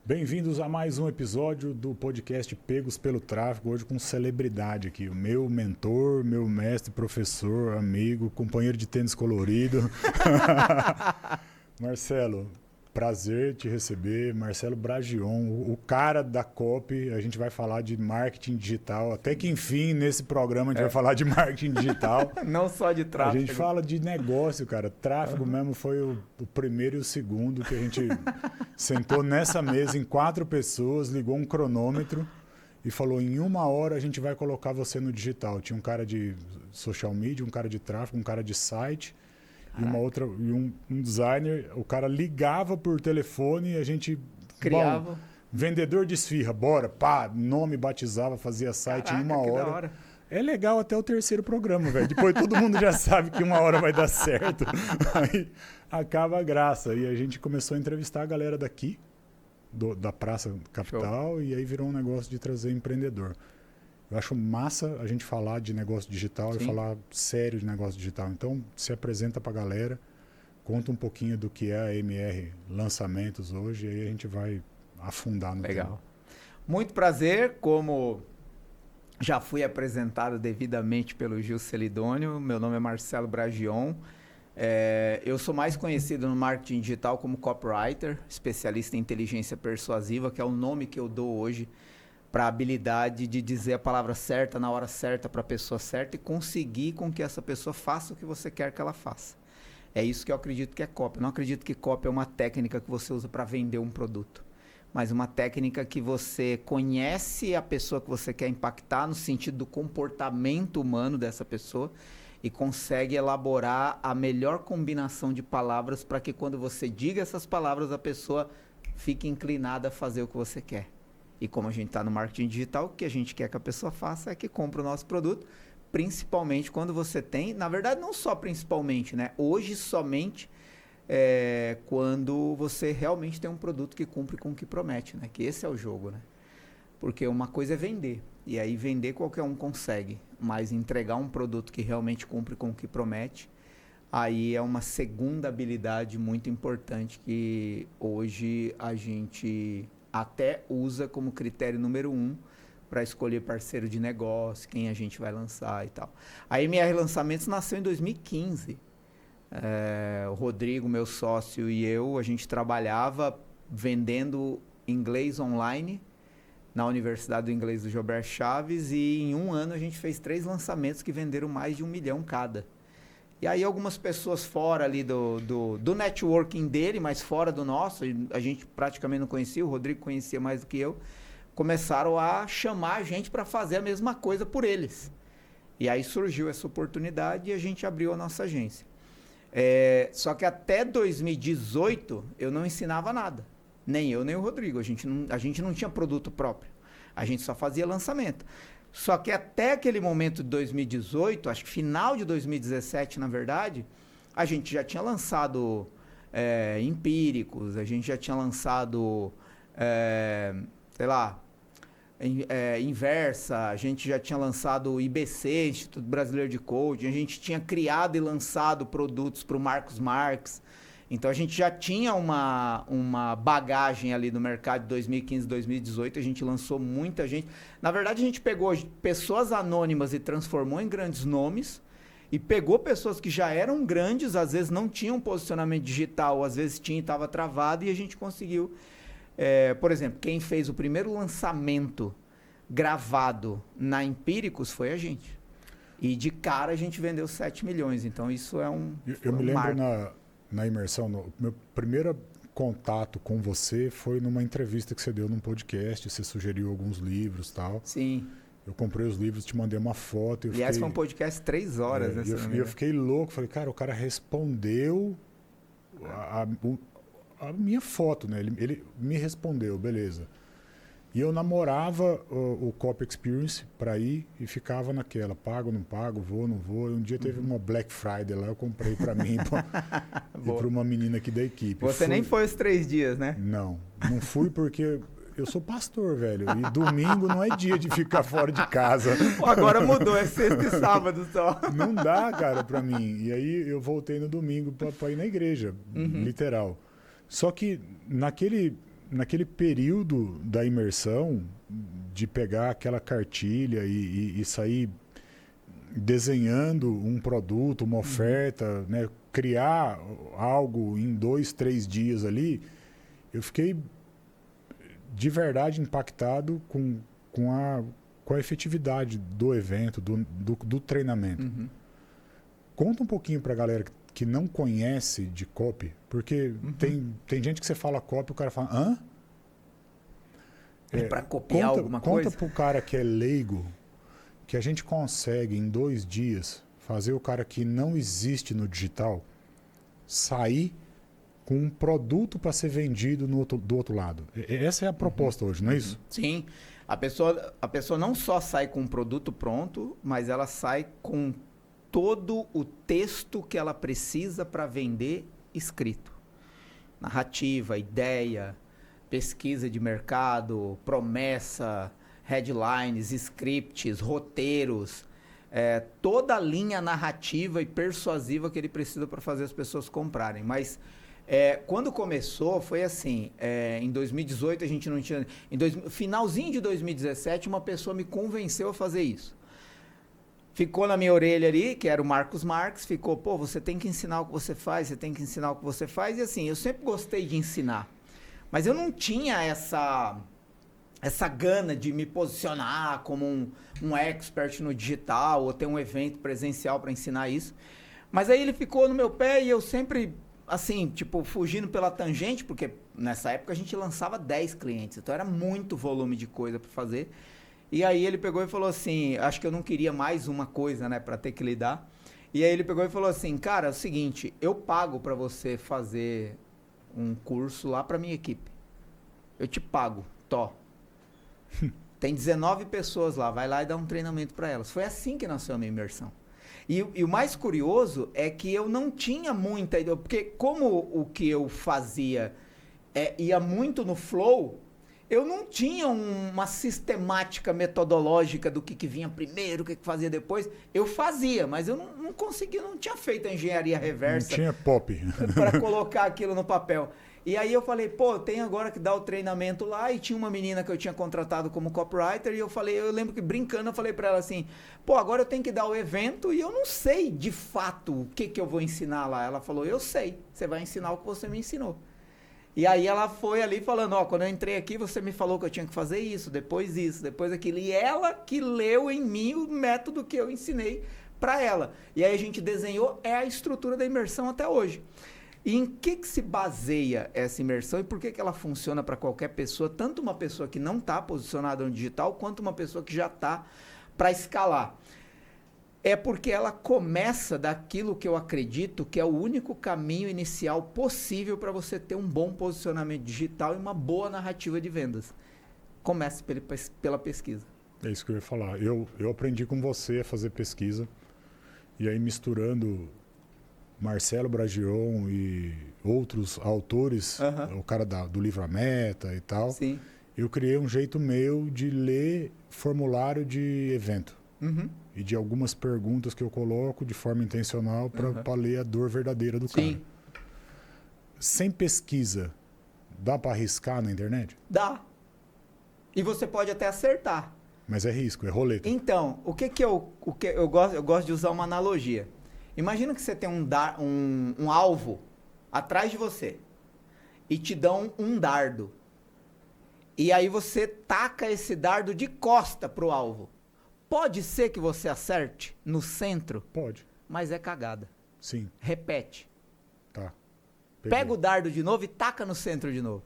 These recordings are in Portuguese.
Bem-vindos a mais um episódio do podcast Pegos pelo Tráfico, hoje com celebridade aqui, o meu mentor, meu mestre, professor, amigo, companheiro de tênis colorido. Marcelo, prazer te receber. Marcelo Bragion, o cara da copy. A gente vai falar de marketing digital. Até que, enfim, nesse programa a gente vai falar de marketing digital. Não só de tráfego. A gente fala de negócio, cara. Tráfego mesmo foi o primeiro e o segundo que a gente sentou nessa mesa em 4 pessoas, ligou um cronômetro e falou, em 1 hora a gente vai colocar você no digital. Tinha um cara de social media, um cara de tráfego, um cara de site... E uma outra, e um designer, o cara ligava por telefone e a gente criava. Bom, vendedor de esfirra, bora, pá, nome, batizava, fazia site. Caraca, em 1 hora. Da hora. É legal até o 3º programa, velho. Depois todo mundo já sabe que 1 hora vai dar certo. Aí acaba a graça. E a gente começou a entrevistar a galera daqui, da Praça Capital, Show. E aí virou um negócio de trazer empreendedor. Eu acho massa a gente falar de negócio digital. Sim. E falar sério de negócio digital. Então, se apresenta para a galera, conta um pouquinho do que é a MR Lançamentos hoje, e aí a gente vai afundar no tema. Muito prazer, como já fui apresentado devidamente pelo Gil Celidônio, meu nome é Marcelo Bragion. Eu sou mais conhecido no marketing digital como copywriter, especialista em inteligência persuasiva, que é o nome que eu dou hoje para a habilidade de dizer a palavra certa na hora certa para a pessoa certa e conseguir com que essa pessoa faça o que você quer que ela faça. É isso que eu acredito que é copy. Eu não acredito que copy é uma técnica que você usa para vender um produto, mas uma técnica que você conhece a pessoa que você quer impactar no sentido do comportamento humano dessa pessoa e consegue elaborar a melhor combinação de palavras para que quando você diga essas palavras a pessoa fique inclinada a fazer o que você quer. E como a gente está no marketing digital, o que a gente quer que a pessoa faça é que compre o nosso produto, principalmente quando você tem, na verdade não só principalmente, né? Hoje somente quando você realmente tem um produto que cumpre com o que promete, né? Que esse é o jogo, né? Porque uma coisa é vender, e aí vender qualquer um consegue, mas entregar um produto que realmente cumpre com o que promete, aí é uma segunda habilidade muito importante que hoje a gente até usa como critério número 1 para escolher parceiro de negócio, quem a gente vai lançar e tal. A MR Lançamentos nasceu em 2015. O Rodrigo, meu sócio, e eu, a gente trabalhava vendendo inglês online na Universidade do Inglês do Gilberto Chaves e em 1 ano a gente fez 3 lançamentos que venderam mais de 1 milhão cada. E aí algumas pessoas fora ali do networking dele, mas fora do nosso, a gente praticamente não conhecia, o Rodrigo conhecia mais do que eu, começaram a chamar a gente para fazer a mesma coisa por eles. E aí surgiu essa oportunidade e a gente abriu a nossa agência. Só que até 2018 eu não ensinava nada, nem eu nem o Rodrigo, a gente não tinha produto próprio, a gente só fazia lançamento. Só que até aquele momento de 2018, acho que final de 2017, na verdade, a gente já tinha lançado empíricos, a gente já tinha lançado, Inversa, a gente já tinha lançado o IBC, Instituto Brasileiro de Coaching, a gente tinha criado e lançado produtos para o Marcos Marques. Então, a gente já tinha uma bagagem ali no mercado de 2015, 2018, a gente lançou muita gente. Na verdade, a gente pegou pessoas anônimas e transformou em grandes nomes, e pegou pessoas que já eram grandes, às vezes não tinham posicionamento digital, às vezes tinha e estava travado, e a gente conseguiu. Por exemplo, quem fez o primeiro lançamento gravado na Empíricos foi a gente. E de cara a gente vendeu 7 milhões, então isso é um Eu me lembro na imersão, meu primeiro contato com você foi numa entrevista que você deu num podcast, você sugeriu alguns livros e tal. Sim. Eu comprei os livros, te mandei uma foto. Aliás, foi um podcast 3 horas. E eu fiquei louco, falei, cara, o cara respondeu a minha foto, né? Ele me respondeu, beleza. E eu namorava o Copy Experience para ir e ficava naquela, pago, não pago, vou, não vou. E um dia teve uma Black Friday lá, eu comprei para mim e para uma menina aqui da equipe. Você nem foi os 3 dias, né? Não fui porque eu sou pastor, velho. E domingo não é dia de ficar fora de casa. Pô, agora mudou, é sexta e sábado só. Não dá, cara, para mim. E aí eu voltei no domingo para ir na igreja, literal. Só que naquele período da imersão, de pegar aquela cartilha e sair desenhando um produto, uma oferta, né? Criar algo em 2, 3 dias ali, eu fiquei de verdade impactado com a efetividade do evento, do treinamento. Conta um pouquinho para a galera que não conhece de copy, porque tem gente que você fala copy, o cara fala, hã? É para copiar alguma coisa? Conta pro cara que é leigo, que a gente consegue em 2 dias fazer o cara que não existe no digital sair com um produto para ser vendido do outro lado. Essa é a proposta hoje, não é isso? Sim. A pessoa não só sai com um produto pronto, mas ela sai com todo o texto que ela precisa para vender escrito. Narrativa, ideia, pesquisa de mercado, promessa, headlines, scripts, roteiros, toda a linha narrativa e persuasiva que ele precisa para fazer as pessoas comprarem. Mas quando começou, foi assim, em 2018 a gente não tinha... finalzinho de 2017, uma pessoa me convenceu a fazer isso. Ficou na minha orelha ali, que era o Marcos Marques, ficou, pô, você tem que ensinar o que você faz, você tem que ensinar o que você faz. E assim, eu sempre gostei de ensinar. Mas eu não tinha essa gana de me posicionar como um expert no digital ou ter um evento presencial para ensinar isso. Mas aí ele ficou no meu pé e eu sempre, assim, tipo, fugindo pela tangente, porque nessa época a gente lançava 10 clientes, então era muito volume de coisa para fazer. E aí ele pegou e falou assim, acho que eu não queria mais uma coisa, né, para ter que lidar. E aí ele pegou e falou assim, cara, é o seguinte, eu pago para você fazer um curso lá para minha equipe. Eu te pago, tó. Tem 19 pessoas lá, vai lá e dá um treinamento para elas. Foi assim que nasceu a minha imersão. E o mais curioso é que eu não tinha muita ideia, porque como o que eu fazia ia muito no flow, eu não tinha uma sistemática metodológica do que vinha primeiro, o que fazia depois. Eu fazia, mas eu não conseguia, não tinha feito a engenharia reversa. Não tinha pop. Para colocar aquilo no papel. E aí eu falei, pô, tem agora que dar o treinamento lá, e tinha uma menina que eu tinha contratado como copywriter, e eu lembro que brincando, eu falei para ela assim, pô, agora eu tenho que dar o evento e eu não sei de fato o que eu vou ensinar lá. Ela falou, eu sei, você vai ensinar o que você me ensinou. E aí ela foi ali falando, ó, quando eu entrei aqui você me falou que eu tinha que fazer isso, depois aquilo. E ela que leu em mim o método que eu ensinei para ela. E aí a gente desenhou a estrutura da imersão até hoje. E em que se baseia essa imersão e por que ela funciona para qualquer pessoa, tanto uma pessoa que não está posicionada no digital, quanto uma pessoa que já está para escalar? É porque ela começa daquilo que eu acredito que é o único caminho inicial possível para você ter um bom posicionamento digital e uma boa narrativa de vendas. Comece pela pesquisa. É isso que eu ia falar. Eu aprendi com você a fazer pesquisa, e aí misturando Marcelo Bragion e outros autores, o cara do livro A Meta e tal, Sim. Eu criei um jeito meu de ler formulário de evento. E de algumas perguntas que eu coloco de forma intencional para ler a dor verdadeira do cara. Sem pesquisa, dá para arriscar na internet? Dá. E você pode até acertar. Mas é risco, é roleta. Então, eu gosto de usar uma analogia. Imagina que você tem um alvo atrás de você e te dão um dardo. E aí você taca esse dardo de costa pro alvo. Pode ser que você acerte no centro? Pode. Mas é cagada. Sim. Repete. Tá. Pega o dardo de novo e taca no centro de novo.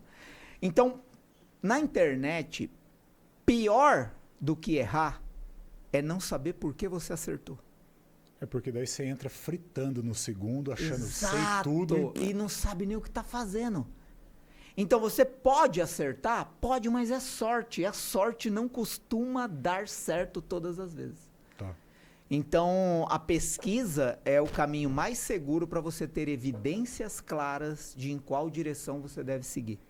Então, na internet, pior do que errar é não saber por que você acertou. É porque daí você entra fritando no segundo, achando que sei Exato. tudo. E não sabe nem o que está fazendo. Então você pode acertar? Pode, mas é sorte. E a sorte não costuma dar certo todas as vezes. Tá. Então a pesquisa é o caminho mais seguro para você ter evidências claras de em qual direção você deve seguir.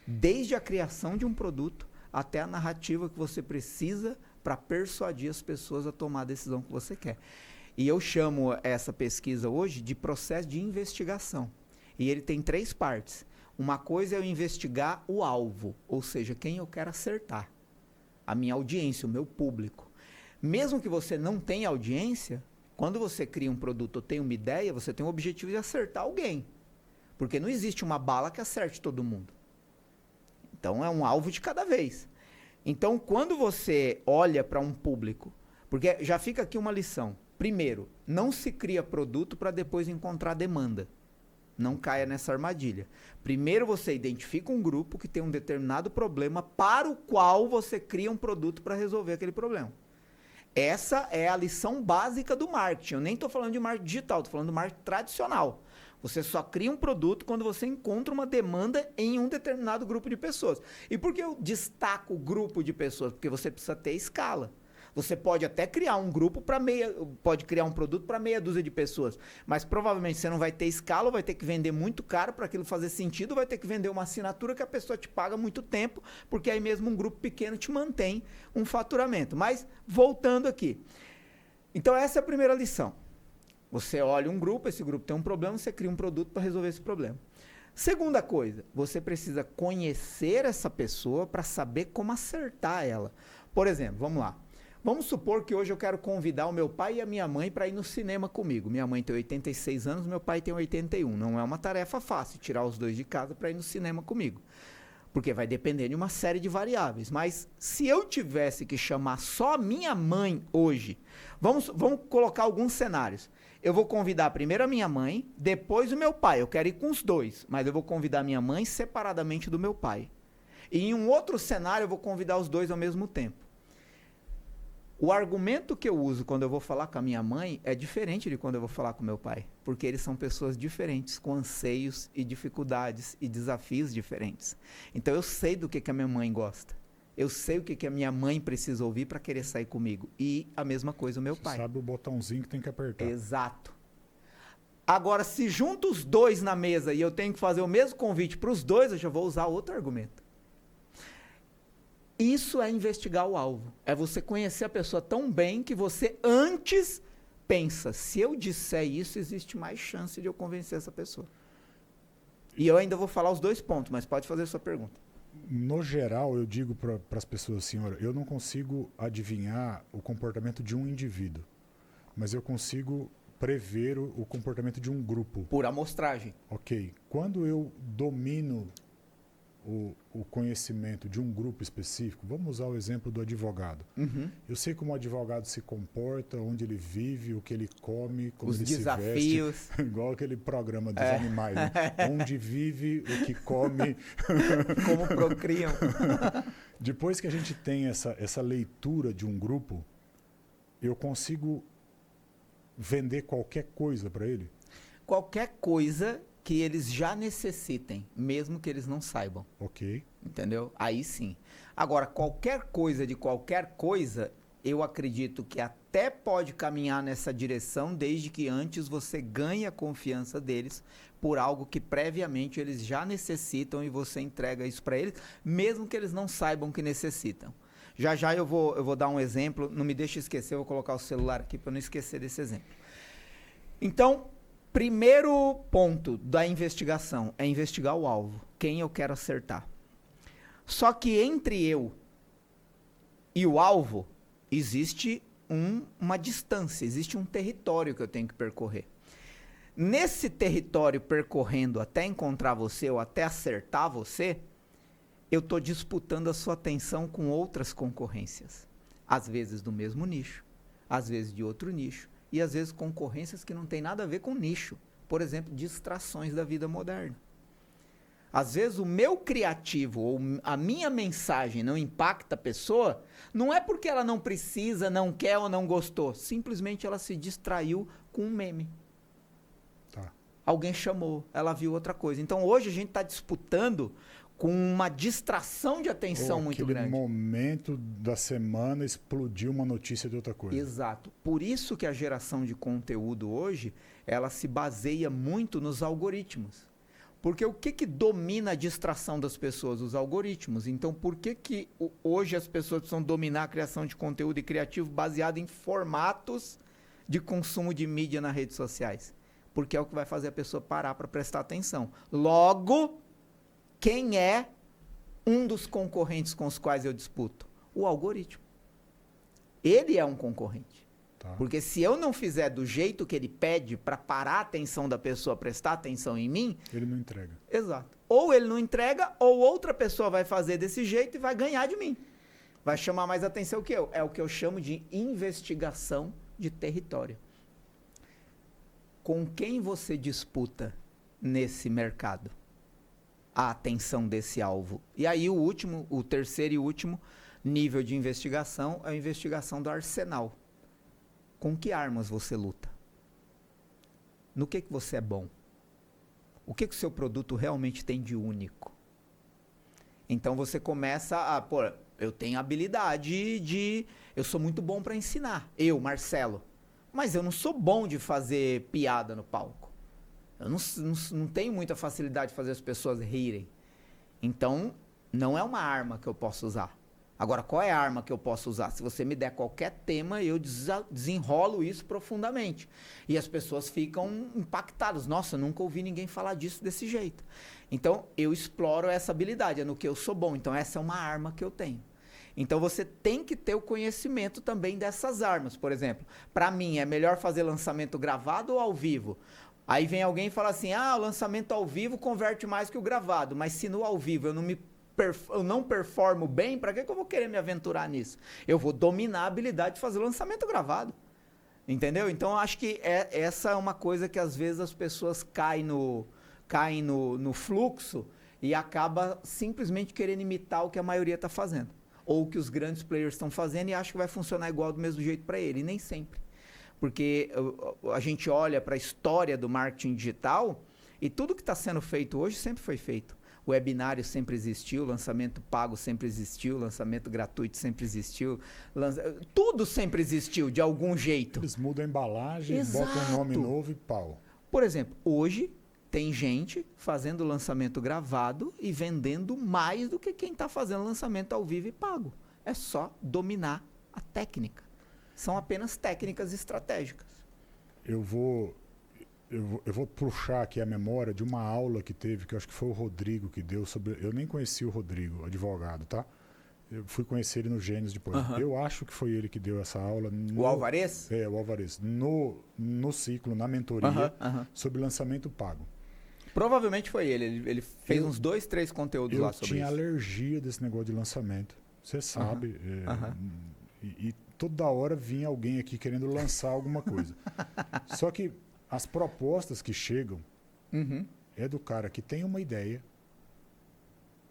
Desde a criação de um produto até a narrativa que você precisa para persuadir as pessoas a tomar a decisão que você quer. E eu chamo essa pesquisa hoje de processo de investigação. E ele tem 3 partes. Uma coisa é eu investigar o alvo, ou seja, quem eu quero acertar. A minha audiência, o meu público. Mesmo que você não tenha audiência, quando você cria um produto ou tem uma ideia, você tem o objetivo de acertar alguém. Porque não existe uma bala que acerte todo mundo. Então é um alvo de cada vez. Então quando você olha para um público, porque já fica aqui uma lição. Primeiro, não se cria produto para depois encontrar demanda. Não caia nessa armadilha. Primeiro você identifica um grupo que tem um determinado problema para o qual você cria um produto para resolver aquele problema. Essa é a lição básica do marketing. Eu nem estou falando de marketing digital, estou falando de marketing tradicional. Você só cria um produto quando você encontra uma demanda em um determinado grupo de pessoas. E por que eu destaco o grupo de pessoas? Porque você precisa ter escala. Você pode até criar um grupo pode criar um produto para meia dúzia de pessoas, mas provavelmente você não vai ter escala, vai ter que vender muito caro para aquilo fazer sentido, vai ter que vender uma assinatura que a pessoa te paga muito tempo, porque aí mesmo um grupo pequeno te mantém um faturamento. Mas voltando aqui. Então essa é a primeira lição. Você olha um grupo, esse grupo tem um problema, você cria um produto para resolver esse problema. Segunda coisa, você precisa conhecer essa pessoa para saber como acertar ela. Por exemplo, vamos lá. Vamos supor que hoje eu quero convidar o meu pai e a minha mãe para ir no cinema comigo. Minha mãe tem 86 anos, meu pai tem 81. Não é uma tarefa fácil tirar os dois de casa para ir no cinema comigo. Porque vai depender de uma série de variáveis. Mas se eu tivesse que chamar só a minha mãe hoje, vamos colocar alguns cenários. Eu vou convidar primeiro a minha mãe, depois o meu pai. Eu quero ir com os dois, mas eu vou convidar a minha mãe separadamente do meu pai. E em um outro cenário eu vou convidar os dois ao mesmo tempo. O argumento que eu uso quando eu vou falar com a minha mãe é diferente de quando eu vou falar com meu pai. Porque eles são pessoas diferentes, com anseios e dificuldades e desafios diferentes. Então eu sei do que a minha mãe gosta. Eu sei o que a minha mãe precisa ouvir para querer sair comigo. E a mesma coisa o meu pai. Sabe o botãozinho que tem que apertar. Exato. Agora, se junto os dois na mesa e eu tenho que fazer o mesmo convite para os dois, eu já vou usar outro argumento. Isso é investigar o alvo. É você conhecer a pessoa tão bem que você antes pensa, se eu disser isso, existe mais chance de eu convencer essa pessoa. E eu ainda vou falar os dois pontos, mas pode fazer a sua pergunta. No geral, eu digo para as pessoas assim, olha, eu não consigo adivinhar o comportamento de um indivíduo, mas eu consigo prever o comportamento de um grupo. Por amostragem. Ok. Quando eu domino o conhecimento de um grupo específico, vamos usar o exemplo do advogado. Uhum. Eu sei como o advogado se comporta, onde ele vive, o que ele come, como os ele desafios. se veste. Igual aquele programa dos animais. Né? Onde vive, o que come. Como procriam. Depois que a gente tem essa leitura de um grupo, eu consigo vender qualquer coisa para ele? Qualquer coisa que eles já necessitem, mesmo que eles não saibam. Ok. Entendeu? Aí sim. Agora, qualquer coisa de qualquer coisa, eu acredito que até pode caminhar nessa direção, desde que antes você ganhe a confiança deles por algo que previamente eles já necessitam e você entrega isso para eles, mesmo que eles não saibam que necessitam. Já já eu vou dar um exemplo, não me deixe esquecer, eu vou colocar o celular aqui para não esquecer desse exemplo. Então, primeiro ponto da investigação é investigar o alvo, quem eu quero acertar. Só que entre eu e o alvo existe uma distância, existe um território que eu tenho que percorrer. Nesse território percorrendo até encontrar você ou até acertar você, eu estou disputando a sua atenção com outras concorrências. Às vezes do mesmo nicho, às vezes de outro nicho. E às vezes concorrências que não tem nada a ver com nicho. Por exemplo, distrações da vida moderna. Às vezes o meu criativo ou a minha mensagem não impacta a pessoa, não é porque ela não precisa, não quer ou não gostou. Simplesmente ela se distraiu com um meme. Tá. Alguém chamou, ela viu outra coisa. Então hoje a gente está disputando com uma distração de atenção muito grande. Naquele momento da semana explodiu uma notícia de outra coisa. Exato. Por isso que a geração de conteúdo hoje, ela se baseia muito nos algoritmos. Porque o que domina a distração das pessoas? Os algoritmos. Então, por que hoje as pessoas precisam dominar a criação de conteúdo e criativo baseado em formatos de consumo de mídia nas redes sociais? Porque é o que vai fazer a pessoa parar para prestar atenção. Logo, quem é um dos concorrentes com os quais eu disputo? O algoritmo. Ele é um concorrente. Tá. Porque se eu não fizer do jeito que ele pede para parar a atenção da pessoa, prestar atenção em mim... Ele não entrega. Exato. Ou ele não entrega, ou outra pessoa vai fazer desse jeito e vai ganhar de mim. Vai chamar mais atenção que eu. É o que eu chamo de investigação de território. Com quem você disputa nesse mercado a atenção desse alvo? E aí o terceiro e último nível de investigação é a investigação do arsenal. Com que armas você luta? No que você é bom? O que o seu produto realmente tem de único? Então você começa a... Pô, eu tenho habilidade de... Eu sou muito bom para ensinar. Eu, Marcelo. Mas eu não sou bom de fazer piada no palco. Eu não tenho muita facilidade de fazer as pessoas rirem. Então, não é uma arma que eu posso usar. Agora, qual é a arma que eu posso usar? Se você me der qualquer tema, eu desenrolo isso profundamente. E as pessoas ficam impactadas. Nossa, eu nunca ouvi ninguém falar disso desse jeito. Então, eu exploro essa habilidade, é no que eu sou bom. Então, essa é uma arma que eu tenho. Então, você tem que ter o conhecimento também dessas armas. Por exemplo, para mim, é melhor fazer lançamento gravado ou ao vivo? Aí vem alguém e fala assim, o lançamento ao vivo converte mais que o gravado. Mas se no ao vivo eu não performo bem, para que eu vou querer me aventurar nisso? Eu vou dominar a habilidade de fazer lançamento gravado. Entendeu? Então, acho que essa é uma coisa que às vezes as pessoas caem no fluxo e acaba simplesmente querendo imitar o que a maioria está fazendo. Ou o que os grandes players estão fazendo e acha que vai funcionar igual do mesmo jeito para ele. E nem sempre. Porque a gente olha para a história do marketing digital e tudo que está sendo feito hoje sempre foi feito. O webinário sempre existiu, lançamento pago sempre existiu, lançamento gratuito sempre existiu, tudo sempre existiu de algum jeito. Eles mudam a embalagem, Exato. botam um nome novo e pau. Por exemplo, hoje tem gente fazendo lançamento gravado e vendendo mais do que quem está fazendo lançamento ao vivo e pago. É só dominar a técnica. São apenas técnicas estratégicas. Eu vou puxar aqui a memória de uma aula que teve, que eu acho que foi o Rodrigo que deu sobre... Eu nem conheci o Rodrigo, advogado, tá? Eu fui conhecer ele no Gênios depois. Eu acho que foi ele que deu essa aula. O Alvarez? É, o Alvarez. No ciclo, na mentoria, sobre lançamento pago. Provavelmente foi ele. Ele fez uns 2, 3 conteúdos lá sobre isso. Eu tinha alergia desse negócio de lançamento. Você sabe. E toda hora vinha alguém aqui querendo lançar alguma coisa. Só que as propostas que chegam é do cara que tem uma ideia,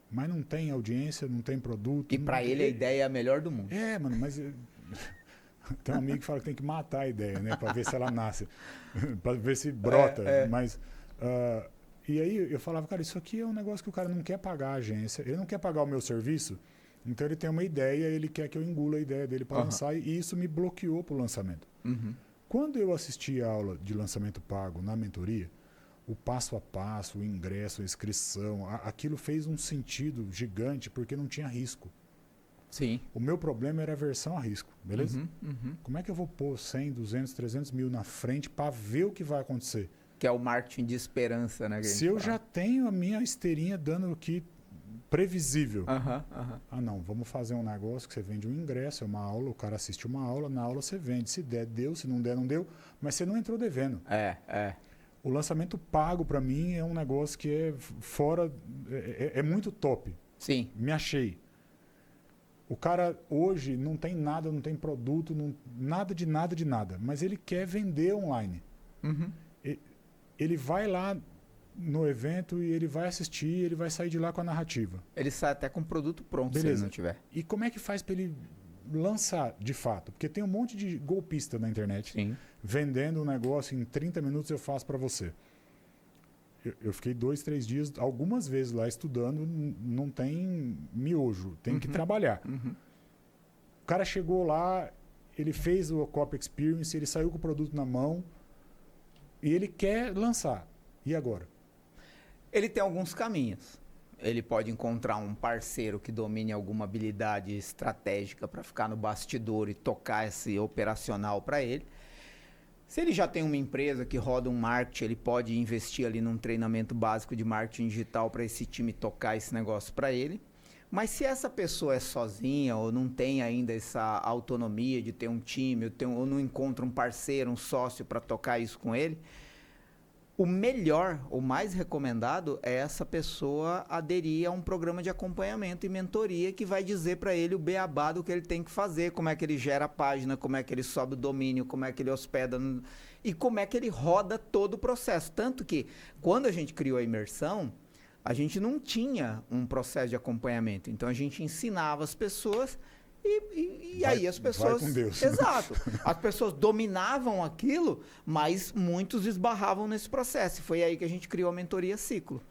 mas não tem audiência, não tem produto. E para ele a ideia é a melhor do mundo. É, mano, mas... Tem um amigo que fala que tem que matar a ideia, né? Para ver se ela nasce. Para ver se brota. Mas... e aí eu falava, cara, isso aqui é um negócio que o cara não quer pagar a agência. Ele não quer pagar o meu serviço. Então ele tem uma ideia, ele quer que eu engula a ideia dele para lançar. E isso me bloqueou para o lançamento. Quando eu assisti a aula de lançamento pago na mentoria, o passo a passo, o ingresso, a inscrição, aquilo fez um sentido gigante porque não tinha risco. Sim. O meu problema era a aversão a risco, beleza? Como é que eu vou pôr 100, 200, 300 mil na frente para ver o que vai acontecer? Que é o marketing de esperança, né? Se eu já tenho a minha esteirinha dando aqui previsível. Não, vamos fazer um negócio que você vende um ingresso, é uma aula, o cara assiste uma aula, na aula você vende. Se der, deu, se não der, não deu, mas você não entrou devendo. O lançamento pago para mim é um negócio que é fora, é muito top. Sim. Me achei. O cara hoje não tem nada, não tem produto, nada de nada, mas ele quer vender online. Ele vai lá no evento e ele vai assistir, ele vai sair de lá com a narrativa. Ele sai até com o produto pronto, beleza, se ele não tiver. E como é que faz para ele lançar de fato? Porque tem um monte de golpista na internet. Sim. Vendendo um negócio em 30 minutos eu faço para você. Eu fiquei 2, 3 dias, algumas vezes lá estudando, não tem miojo, tem que trabalhar. O cara chegou lá, ele fez o Copy Experience, ele saiu com o produto na mão e ele quer lançar. E agora? Ele tem alguns caminhos. Ele pode encontrar um parceiro que domine alguma habilidade estratégica para ficar no bastidor e tocar esse operacional para ele. Se ele já tem uma empresa que roda um marketing, ele pode investir ali num treinamento básico de marketing digital para esse time tocar esse negócio para ele. Mas se essa pessoa é sozinha ou não tem ainda essa autonomia de ter um time, ou não encontra um parceiro, um sócio para tocar isso com ele, o melhor, o mais recomendado é essa pessoa aderir a um programa de acompanhamento e mentoria que vai dizer para ele o beabá do que ele tem que fazer, como é que ele gera a página, como é que ele sobe o domínio, como é que ele hospeda e como é que ele roda todo o processo. Tanto que quando a gente criou a imersão, a gente não tinha um processo de acompanhamento. Então a gente ensinava as pessoas e aí as pessoas... Vai com Deus. Exato. As pessoas dominavam aquilo, mas muitos esbarravam nesse processo. E foi aí que a gente criou a mentoria Ciclo.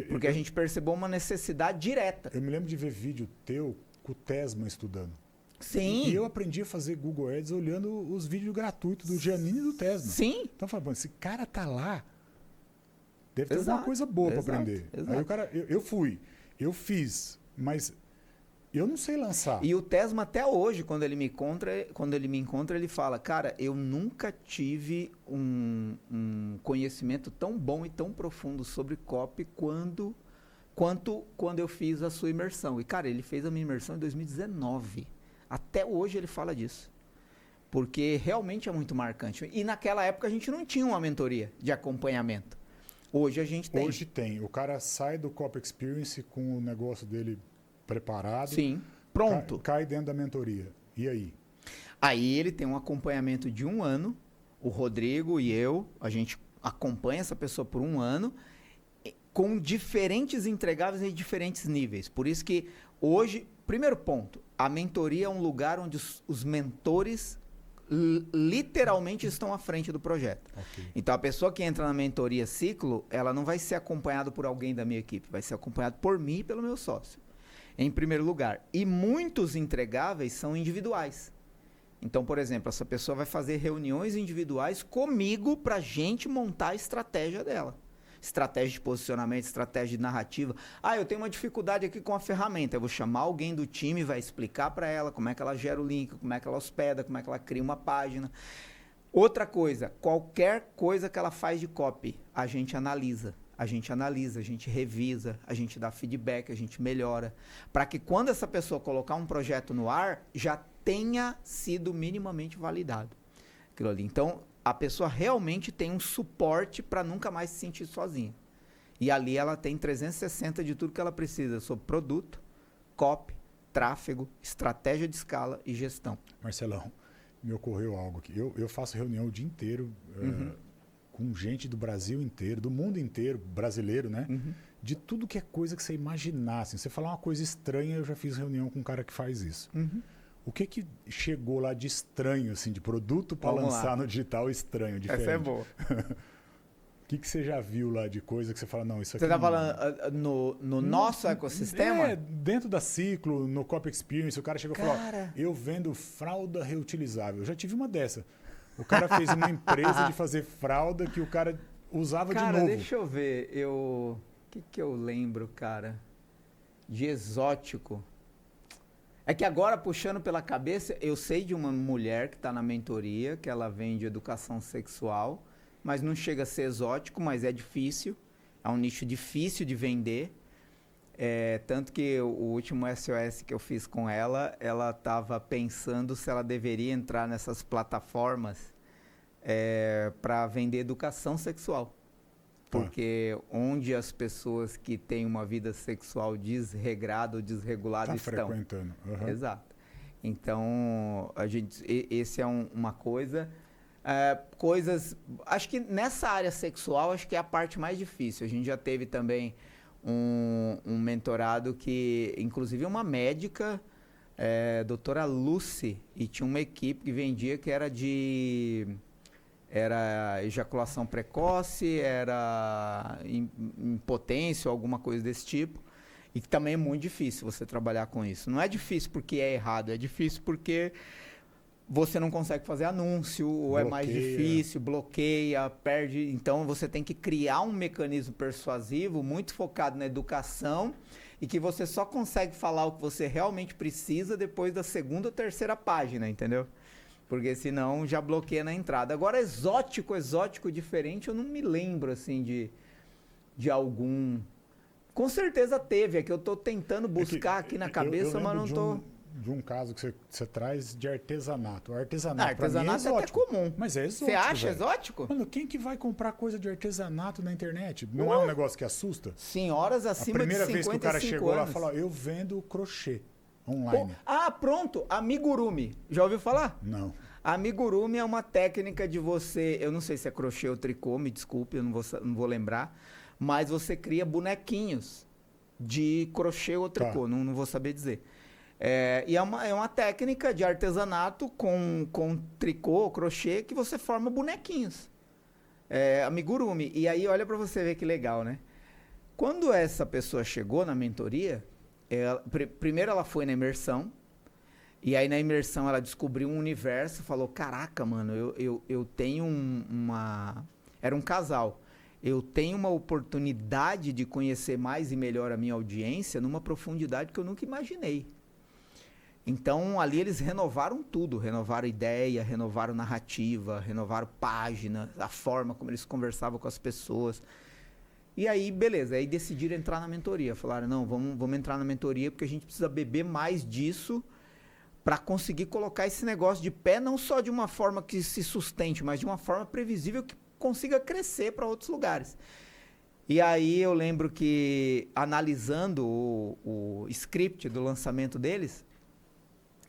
Porque a gente percebeu uma necessidade direta. Eu me lembro de ver vídeo teu com o Tesman estudando. Sim. E eu aprendi a fazer Google Ads olhando os vídeos gratuitos do Giannini e do Tesman. Sim. Então eu falei, esse cara tá lá, deve ter alguma coisa boa para aprender. Exato. Aí o cara, eu fiz, mas eu não sei lançar. E o Tesma até hoje, quando ele me encontra, ele fala, cara, eu nunca tive um conhecimento tão bom e tão profundo sobre copy quanto quando eu fiz a sua imersão. E, cara, ele fez a minha imersão em 2019. Até hoje ele fala disso. Porque realmente é muito marcante. E naquela época a gente não tinha uma mentoria de acompanhamento. Hoje a gente tem. Hoje tem. O cara sai do Copy Experience com o negócio dele preparado. Sim, pronto. Cai dentro da mentoria. E aí? Aí ele tem um acompanhamento de 1 ano. O Rodrigo e eu, a gente acompanha essa pessoa por 1 ano com diferentes entregáveis em diferentes níveis. Por isso que hoje, primeiro ponto, a mentoria é um lugar onde os mentores literalmente estão à frente do projeto. Okay. Então, a pessoa que entra na mentoria Ciclo, ela não vai ser acompanhada por alguém da minha equipe, vai ser acompanhada por mim e pelo meu sócio, em primeiro lugar. E muitos entregáveis são individuais. Então, por exemplo, essa pessoa vai fazer reuniões individuais comigo para a gente montar a estratégia dela. Estratégia de posicionamento, estratégia de narrativa. Ah, eu tenho uma dificuldade aqui com a ferramenta. Eu vou chamar alguém do time, vai explicar para ela como é que ela gera o link, como é que ela hospeda, como é que ela cria uma página. Outra coisa, qualquer coisa que ela faz de copy, a gente analisa. A gente revisa, a gente dá feedback, a gente melhora. Para que quando essa pessoa colocar um projeto no ar, já tenha sido minimamente validado aquilo ali. Então, a pessoa realmente tem um suporte para nunca mais se sentir sozinha. E ali ela tem 360 de tudo que ela precisa sobre produto, copy, tráfego, estratégia de escala e gestão. Marcelão, me ocorreu algo aqui. Eu faço reunião o dia inteiro com gente do Brasil inteiro, do mundo inteiro, brasileiro, né? De tudo que é coisa que você imaginasse. Você falar uma coisa estranha, eu já fiz reunião com um cara que faz isso. O que chegou lá de estranho, assim, de produto para lançar no digital estranho, diferente? Essa é boa. O que você já viu lá de coisa que você fala, não, isso aqui... Você está falando no nosso ecossistema? Dentro da Ciclo, no Copy Experience, o cara chegou e falou, eu vendo fralda reutilizável. Eu já tive uma dessa. O cara fez uma empresa de fazer fralda que o cara usava de novo. Cara, deixa eu ver. O que eu lembro, cara? De exótico. É que agora, puxando pela cabeça, eu sei de uma mulher que está na mentoria, que ela vende educação sexual, mas não chega a ser exótico, mas é difícil. É um nicho difícil de vender. Tanto que o último SOS que eu fiz com ela, ela estava pensando se ela deveria entrar nessas plataformas para vender educação sexual. Porque onde as pessoas que têm uma vida sexual desregrada ou desregulada estão. Frequentando. Exato. Então, esse é uma coisa. Acho que nessa área sexual, acho que é a parte mais difícil. A gente já teve também um mentorado que, inclusive, uma médica, doutora Lucy, e tinha uma equipe que vendia que era ejaculação precoce, era impotência ou alguma coisa desse tipo. E que também é muito difícil você trabalhar com isso. Não é difícil porque é errado, é difícil porque você não consegue fazer anúncio, ou é mais difícil, bloqueia, perde. Então você tem que criar um mecanismo persuasivo muito focado na educação e que você só consegue falar o que você realmente precisa depois da 2ª ou 3ª página, entendeu? Porque senão já bloqueia na entrada. Agora, exótico diferente, eu não me lembro, assim, de algum... Com certeza teve, é que eu tô tentando buscar aqui na cabeça, mas não tô... De um caso que você traz de artesanato. O Artesanato pra mim é até exótico. comum. Mas é exótico, Você acha velho. exótico? Mano, quem que vai comprar coisa de artesanato na internet? Não é um negócio que assusta? Senhoras A acima de primeira 55 vez que o cara chegou lá anos. e falou, eu vendo crochê online. Pronto, amigurumi. Já ouviu falar? Não. Amigurumi é uma técnica de você, eu não sei se é crochê ou tricô, me desculpe, eu não vou lembrar, mas você cria bonequinhos de crochê ou tricô, não vou saber dizer. E é uma técnica de artesanato com tricô, crochê, que você forma bonequinhos. Amigurumi. E aí, olha pra você ver que legal, né? Quando essa pessoa chegou na mentoria, primeiro ela foi na imersão, e aí na imersão ela descobriu um universo, falou, caraca, mano, eu tenho Era um casal. Eu tenho uma oportunidade de conhecer mais e melhor a minha audiência numa profundidade que eu nunca imaginei. Então, ali eles renovaram tudo. Renovaram ideia, renovaram narrativa, renovaram página, a forma como eles conversavam com as pessoas. E aí, beleza. Aí decidiram entrar na mentoria. Falaram, não, vamos entrar na mentoria porque a gente precisa beber mais disso para conseguir colocar esse negócio de pé, não só de uma forma que se sustente, mas de uma forma previsível que consiga crescer para outros lugares. E aí eu lembro que, analisando o script do lançamento deles,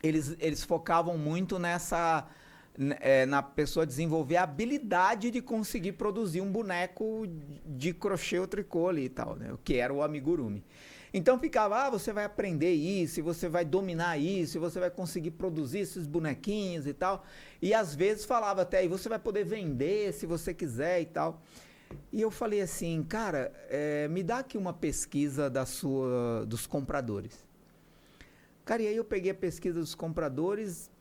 eles focavam muito na pessoa desenvolver a habilidade de conseguir produzir um boneco de crochê ou tricô ali e tal, né? O que era o amigurumi. Então ficava, você vai aprender isso, você vai dominar isso, você vai conseguir produzir esses bonequinhos e tal. E às vezes falava até, e você vai poder vender se você quiser e tal. E eu falei assim, cara, me dá aqui uma pesquisa dos compradores. Cara, e aí eu peguei a pesquisa dos compradores,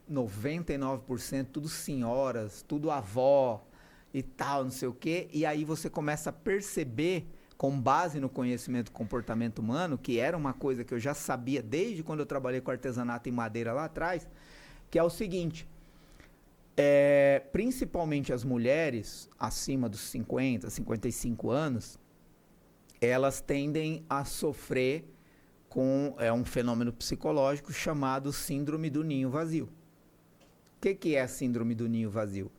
99% tudo senhoras, tudo avó e tal, não sei o quê. E aí você começa a perceber, com base no conhecimento do comportamento humano, que era uma coisa que eu já sabia desde quando eu trabalhei com artesanato em madeira lá atrás, que é o seguinte, principalmente as mulheres acima dos 50, 55 anos, elas tendem a sofrer com um fenômeno psicológico chamado síndrome do ninho vazio. O que é a síndrome do ninho vazio?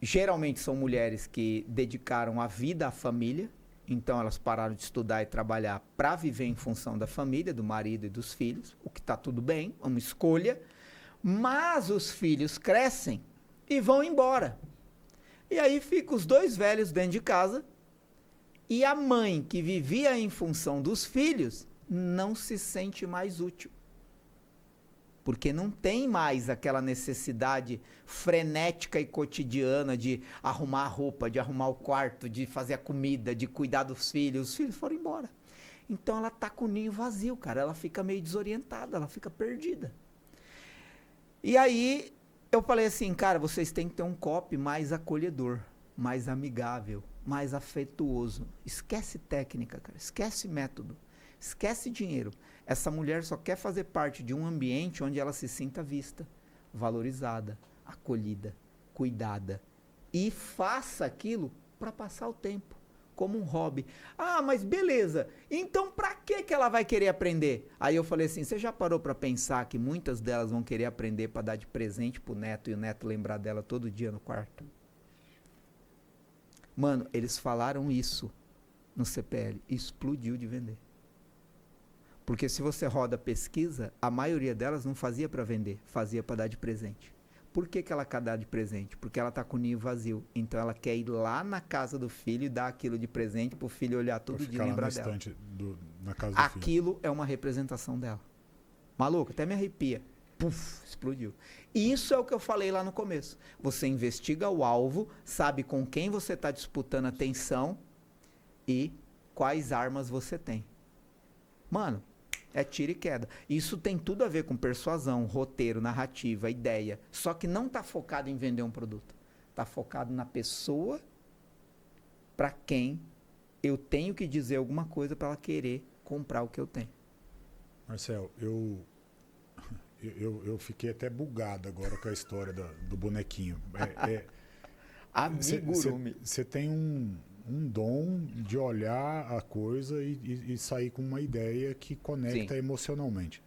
Geralmente são mulheres que dedicaram a vida à família, então elas pararam de estudar e trabalhar para viver em função da família, do marido e dos filhos, o que está tudo bem, é uma escolha, mas os filhos crescem e vão embora. E aí ficam os dois velhos dentro de casa e a mãe que vivia em função dos filhos não se sente mais útil. Porque não tem mais aquela necessidade frenética e cotidiana de arrumar a roupa, de arrumar o quarto, de fazer a comida, de cuidar dos filhos. Os filhos foram embora. Então ela tá com o ninho vazio, cara. Ela fica meio desorientada, ela fica perdida. E aí eu falei assim, cara, vocês têm que ter um copy mais acolhedor, mais amigável, mais afetuoso. Esquece técnica, cara. Esquece método. Esquece dinheiro. Essa mulher só quer fazer parte de um ambiente onde ela se sinta vista, valorizada, acolhida, cuidada. E faça aquilo para passar o tempo, como um hobby. Ah, mas beleza. Então para que ela vai querer aprender? Aí eu falei assim, você já parou para pensar que muitas delas vão querer aprender para dar de presente pro neto e o neto lembrar dela todo dia no quarto? Mano, eles falaram isso no CPL e explodiu de vender. Porque se você roda pesquisa, a maioria delas não fazia para vender, fazia para dar de presente. Por que ela quer dar de presente? Porque ela está com o ninho vazio. Então ela quer ir lá na casa do filho e dar aquilo de presente para o filho olhar todo dia e lembrar dela. Na casa do aquilo filho. É uma representação dela. Maluco, até me arrepia. Puf, explodiu. E isso é o que eu falei lá no começo. Você investiga o alvo, sabe com quem você está disputando atenção e quais armas você tem. Mano, é tiro e queda. Isso tem tudo a ver com persuasão, roteiro, narrativa, ideia. Só que não está focado em vender um produto. Está focado na pessoa para quem eu tenho que dizer alguma coisa para ela querer comprar o que eu tenho. Marcel, eu fiquei até bugado agora com a história do bonequinho. Amigurumi. Você tem um dom de olhar a coisa e sair com uma ideia que conecta emocionalmente.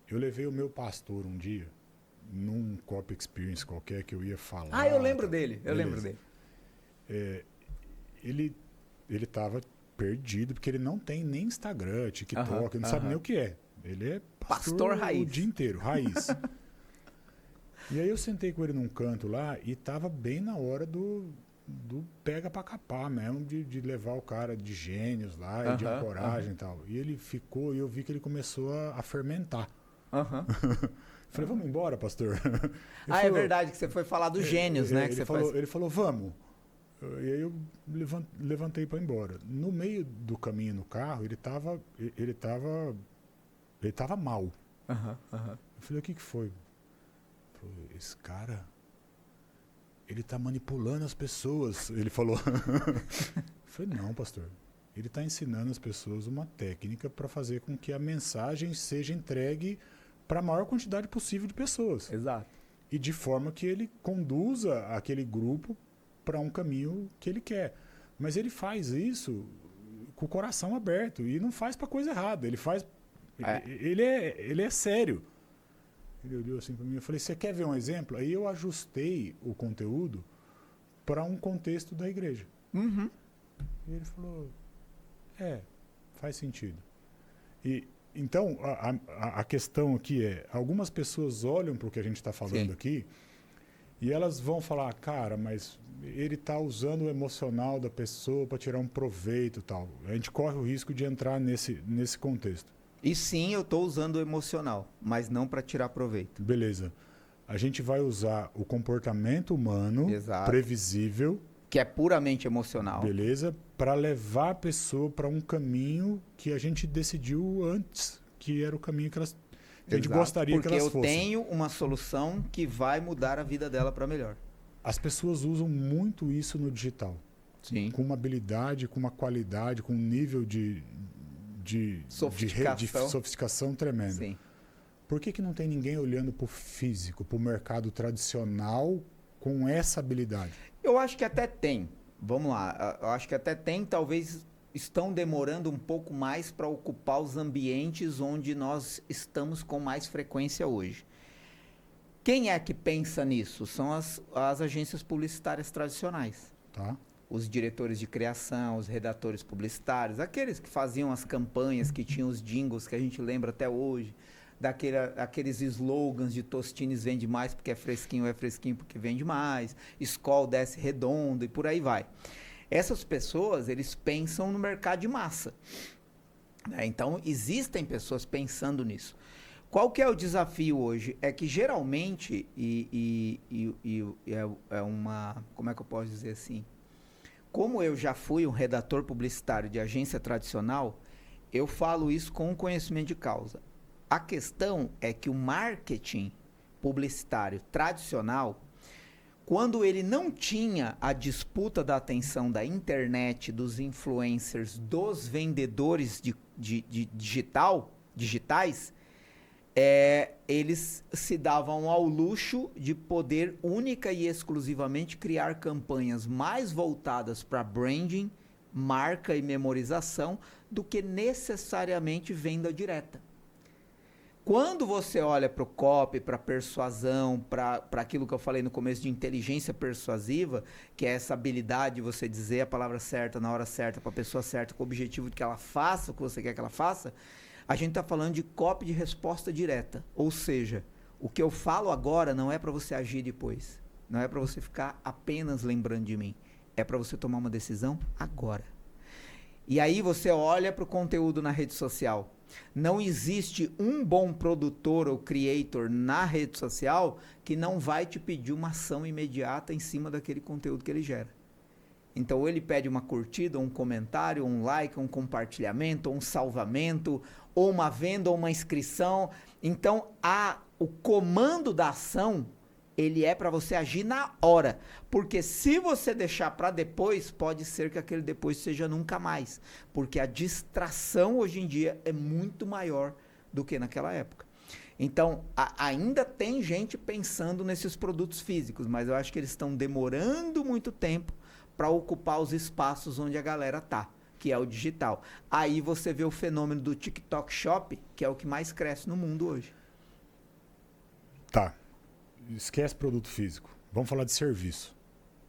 Eu levei o meu pastor um dia, num Cop Experience qualquer que eu ia falar. Eu lembro dele. Eu lembro dele. Ele estava perdido, porque ele não tem nem Instagram, TikTok, ele não sabe nem o que é. Ele é pastor raiz. O dia inteiro, raiz. E aí eu sentei com ele num canto lá e tava bem na hora do pega pra capar mesmo, de levar o cara de gênios lá, e de ancoragem e tal. E ele ficou, e eu vi que ele comeou a fermentar. Falei, vamos embora, pastor? Falou, é verdade, que você foi falar dos gênios, né? Ele falou, vamos. E aí eu levantei para ir embora. No meio do caminho no carro, ele tava mal. Eu falei, o que foi? Ele falou, esse cara, ele tá manipulando as pessoas. Ele falou. Eu falei, não, pastor. Ele está ensinando as pessoas uma técnica para fazer com que a mensagem seja entregue para a maior quantidade possível de pessoas. Exato. E de forma que ele conduza aquele grupo para um caminho que ele quer. Mas ele faz isso com o coração aberto e não faz para coisa errada. Ele faz... Ele é sério. Ele olhou assim para mim e falei, você quer ver um exemplo? Aí eu ajustei o conteúdo para um contexto da igreja. E ele falou, faz sentido. E então, a questão aqui é, algumas pessoas olham para o que a gente está falando aqui e elas vão falar, cara, mas ele está usando o emocional da pessoa para tirar um proveito e tal. A gente corre o risco de entrar nesse contexto. E sim, eu estou usando o emocional, mas não para tirar proveito. Beleza. A gente vai usar o comportamento humano previsível, que é puramente emocional. Beleza? Para levar a pessoa para um caminho que a gente decidiu antes, que era o caminho que a gente gostaria que elas fossem. Porque eu tenho uma solução que vai mudar a vida dela para melhor. As pessoas usam muito isso no digital. Sim. Com uma habilidade, com uma qualidade, com um nível de sofisticação tremendo. Sim. Por que não tem ninguém olhando para o físico, para o mercado tradicional com essa habilidade? Eu acho que até tem. Vamos lá. Eu acho que até tem. Talvez estão demorando um pouco mais para ocupar os ambientes onde nós estamos com mais frequência hoje. Quem é que pensa nisso? São as agências publicitárias tradicionais. Tá. Os diretores de criação, os redatores publicitários, aqueles que faziam as campanhas, que tinham os jingles que a gente lembra até hoje, aqueles slogans de Tostines vende mais porque é fresquinho porque vende mais, Skol desce redondo e por aí vai. Essas pessoas, eles pensam no mercado de massa. Então, existem pessoas pensando nisso. Qual que é o desafio hoje? É que geralmente, é uma... Como é que eu posso dizer assim? Como eu já fui um redator publicitário de agência tradicional, eu falo isso com conhecimento de causa. A questão é que o marketing publicitário tradicional, quando ele não tinha a disputa da atenção da internet, dos influencers, dos vendedores digitais, eles se davam ao luxo de poder única e exclusivamente criar campanhas mais voltadas para branding, marca e memorização do que necessariamente venda direta. Quando você olha para o copy, para a persuasão, para aquilo que eu falei no começo de inteligência persuasiva, que é essa habilidade de você dizer a palavra certa na hora certa para a pessoa certa, com o objetivo de que ela faça o que você quer que ela faça, a gente está falando de copy de resposta direta. Ou seja, o que eu falo agora não é para você agir depois. Não é para você ficar apenas lembrando de mim. É para você tomar uma decisão agora. E aí você olha para o conteúdo na rede social. Não existe um bom produtor ou creator na rede social que não vai te pedir uma ação imediata em cima daquele conteúdo que ele gera. Então, ou ele pede uma curtida, um comentário, um like, um compartilhamento, um salvamento, ou uma venda, ou uma inscrição. Então, o comando da ação, ele é para você agir na hora. Porque se você deixar para depois, pode ser que aquele depois seja nunca mais. Porque a distração hoje em dia é muito maior do que naquela época. Então, ainda tem gente pensando nesses produtos físicos, mas eu acho que eles estão demorando muito tempo para ocupar os espaços onde a galera tá, que é o digital. Aí você vê o fenômeno do TikTok Shop, que é o que mais cresce no mundo hoje. Tá. Esquece produto físico. Vamos falar de serviço.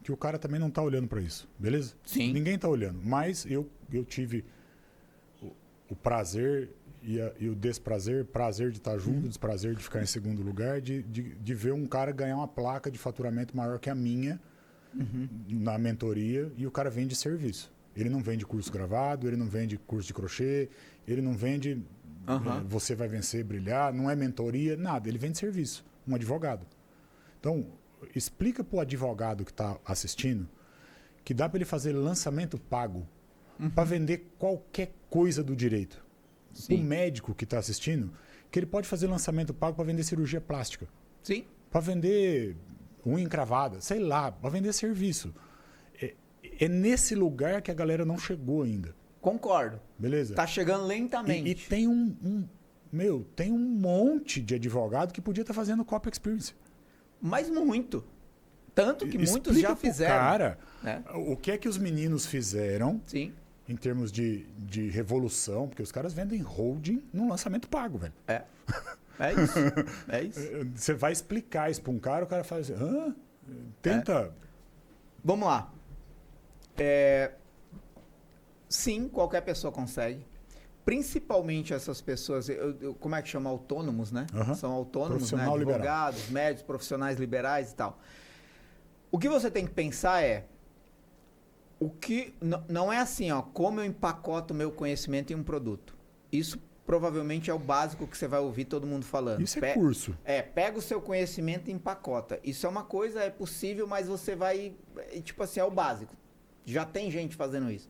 Que o cara também não tá olhando para isso, beleza? Sim. Ninguém tá olhando. Mas eu tive o prazer e o desprazer, prazer de estar junto, desprazer de ficar em segundo lugar, de ver um cara ganhar uma placa de faturamento maior que a minha na mentoria, e o cara vende serviço. Ele não vende curso gravado, ele não vende curso de crochê, ele não vende você vai vencer, brilhar, não é mentoria, nada. Ele vende serviço, um advogado. Então, explica para o advogado que está assistindo que dá para ele fazer lançamento pago para vender qualquer coisa do direito. O médico que está assistindo, que ele pode fazer lançamento pago para vender cirurgia plástica. Sim. Para vender unha encravada, sei lá, para vender serviço. É nesse lugar que a galera não chegou ainda. Concordo. Beleza? Tá chegando lentamente. E tem tem um monte de advogado que podia estar fazendo copy experience. Mas muito. Tanto que muitos Explica já pro fizeram. cara, né? o que é que os meninos fizeram Sim. em termos de revolução, porque os caras vendem holding num lançamento pago, velho. É. É isso. É isso. Você vai explicar isso para um cara, o cara fala assim, hã? Tenta... Vamos lá. Sim, qualquer pessoa consegue. Principalmente essas pessoas, como é que chama? Autônomos, né? São autônomos, né? Advogados, médicos, profissionais liberais e tal. O que você tem que pensar é, não é assim, ó, como eu empacoto o meu conhecimento em um produto. Isso provavelmente é o básico que você vai ouvir todo mundo falando. Isso é curso. Pega o seu conhecimento e empacota. Isso é uma coisa, é possível, mas você vai, tipo assim, é o básico. Já tem gente fazendo isso.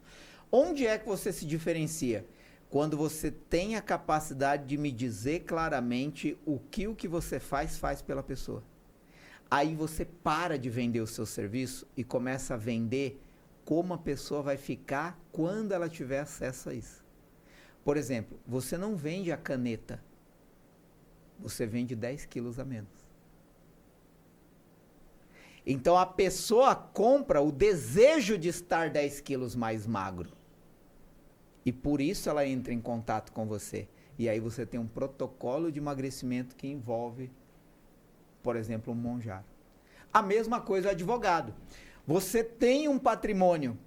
Onde é que você se diferencia? Quando você tem a capacidade de me dizer claramente o que você faz pela pessoa. Aí você para de vender o seu serviço e começa a vender como a pessoa vai ficar quando ela tiver acesso a isso. Por exemplo, você não vende a caneta, você vende 10 quilos a menos. Então a pessoa compra o desejo de estar 10 quilos mais magro. E por isso ela entra em contato com você. E aí você tem um protocolo de emagrecimento que envolve, por exemplo, um Monjaro. A mesma coisa o advogado. Você tem um patrimônio,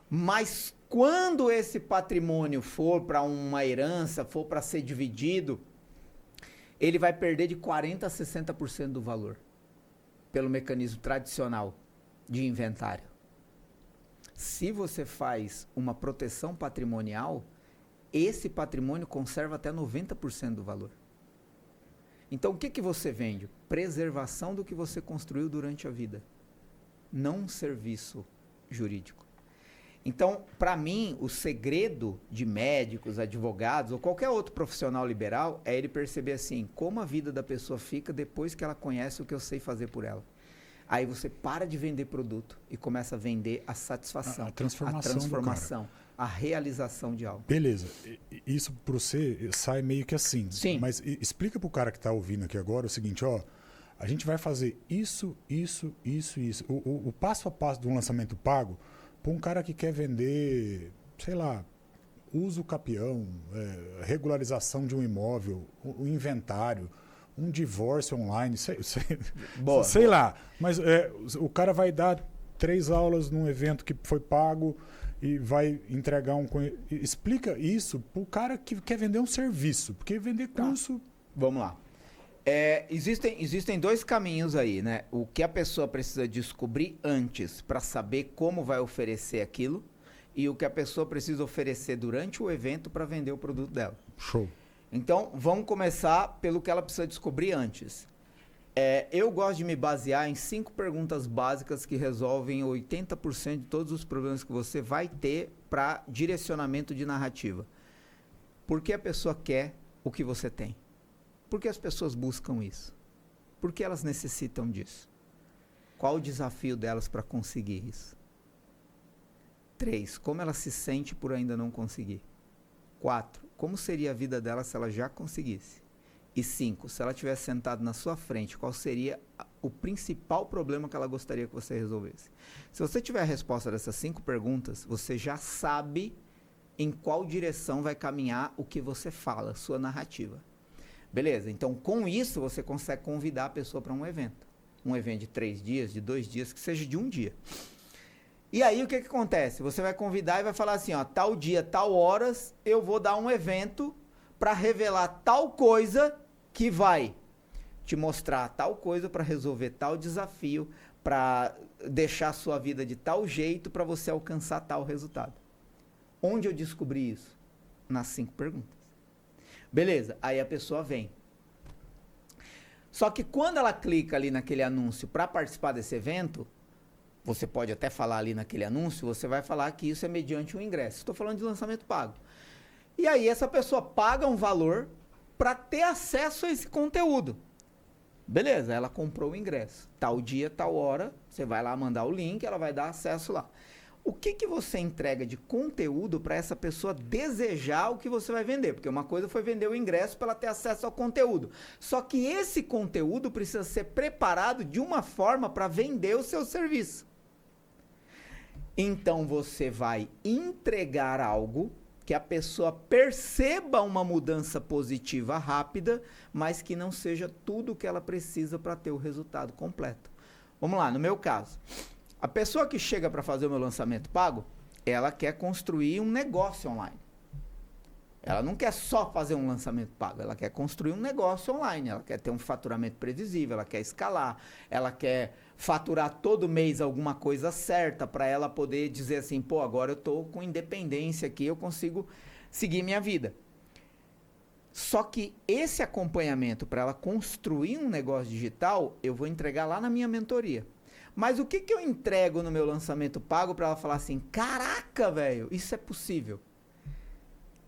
mas quando esse patrimônio for para uma herança, for para ser dividido, ele vai perder de 40% a 60% do valor, pelo mecanismo tradicional de inventário. Se você faz uma proteção patrimonial, esse patrimônio conserva até 90% do valor. Então, o que você vende? Preservação do que você construiu durante a vida, não um serviço jurídico. Então, para mim, o segredo de médicos, advogados ou qualquer outro profissional liberal é ele perceber assim, como a vida da pessoa fica depois que ela conhece o que eu sei fazer por ela. Aí você para de vender produto e começa a vender a satisfação, a transformação, a realização de algo. Beleza. Isso para você sai meio que assim. Sim. Mas explica para o cara que está ouvindo aqui agora o seguinte, ó, a gente vai fazer isso. O passo a passo de um lançamento pago para um cara que quer vender, sei lá, uso capião, regularização de um imóvel, o inventário, um divórcio online, sei lá. Mas o cara vai dar 3 aulas num evento que foi pago e vai entregar explica isso pro cara que quer vender um serviço, porque vender curso... Tá. Vamos lá. Existem 2 caminhos aí, né? O que a pessoa precisa descobrir antes para saber como vai oferecer aquilo e o que a pessoa precisa oferecer durante o evento para vender o produto dela. Show. Então, vamos começar pelo que ela precisa descobrir antes. Eu gosto de me basear em 5 perguntas básicas que resolvem 80% de todos os problemas que você vai ter para direcionamento de narrativa. Por que a pessoa quer o que você tem? Por que as pessoas buscam isso? Por que elas necessitam disso? Qual o desafio delas para conseguir isso? 3. Como ela se sente por ainda não conseguir? 4. Como seria a vida dela se ela já conseguisse? E 5, se ela tivesse sentado na sua frente, qual seria o principal problema que ela gostaria que você resolvesse? Se você tiver a resposta dessas 5 perguntas, você já sabe em qual direção vai caminhar o que você fala, sua narrativa. Beleza, então com isso você consegue convidar a pessoa para um evento. Um evento de 3 dias, de 2 dias, que seja de um dia. E aí o que acontece? Você vai convidar e vai falar assim, ó, tal dia, tal horas, eu vou dar um evento para revelar tal coisa que vai te mostrar tal coisa para resolver tal desafio, para deixar a sua vida de tal jeito para você alcançar tal resultado. Onde eu descobri isso? Nas 5 perguntas. Beleza, aí a pessoa vem. Só que quando ela clica ali naquele anúncio para participar desse evento, você pode até falar ali naquele anúncio, você vai falar que isso é mediante um ingresso. Estou falando de lançamento pago. E aí essa pessoa paga um valor para ter acesso a esse conteúdo. Beleza, ela comprou o ingresso. Tal dia, tal hora, você vai lá mandar o link, ela vai dar acesso lá. O que você entrega de conteúdo para essa pessoa desejar o que você vai vender? Porque uma coisa foi vender o ingresso para ela ter acesso ao conteúdo. Só que esse conteúdo precisa ser preparado de uma forma para vender o seu serviço. Então você vai entregar algo que a pessoa perceba uma mudança positiva rápida, mas que não seja tudo o que ela precisa para ter o resultado completo. Vamos lá, no meu caso. A pessoa que chega para fazer o meu lançamento pago, ela quer construir um negócio online. Ela não quer só fazer um lançamento pago, ela quer construir um negócio online, ela quer ter um faturamento previsível, ela quer escalar, ela quer faturar todo mês alguma coisa certa para ela poder dizer assim, pô, agora eu estou com independência aqui, eu consigo seguir minha vida. Só que esse acompanhamento para ela construir um negócio digital, eu vou entregar lá na minha mentoria. Mas o que eu entrego no meu lançamento pago para ela falar assim, caraca, velho, isso é possível?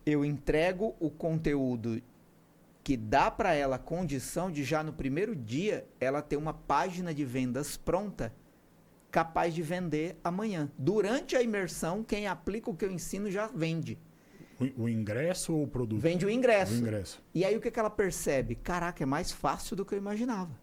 Eu entrego o conteúdo que dá para ela a condição de já no primeiro dia ela ter uma página de vendas pronta, capaz de vender amanhã. Durante a imersão, quem aplica o que eu ensino já vende. O ingresso ou o produto? Vende o ingresso. O ingresso. E aí o que ela percebe? Caraca, é mais fácil do que eu imaginava.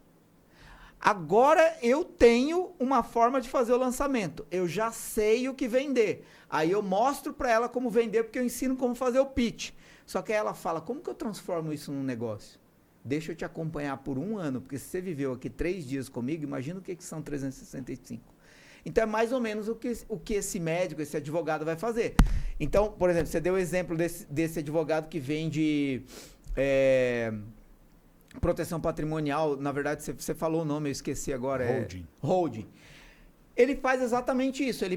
Agora eu tenho uma forma de fazer o lançamento. Eu já sei o que vender. Aí eu mostro para ela como vender, porque eu ensino como fazer o pitch. Só que aí ela fala, como que eu transformo isso num negócio? Deixa eu te acompanhar por 1 ano, porque se você viveu aqui 3 dias comigo, imagina o que são 365. Então é mais ou menos o que esse médico, esse advogado vai fazer. Então, por exemplo, você deu o exemplo desse advogado que vende proteção patrimonial. Na verdade, você falou o nome, eu esqueci agora. Holding. Holding. Ele faz exatamente isso. Ele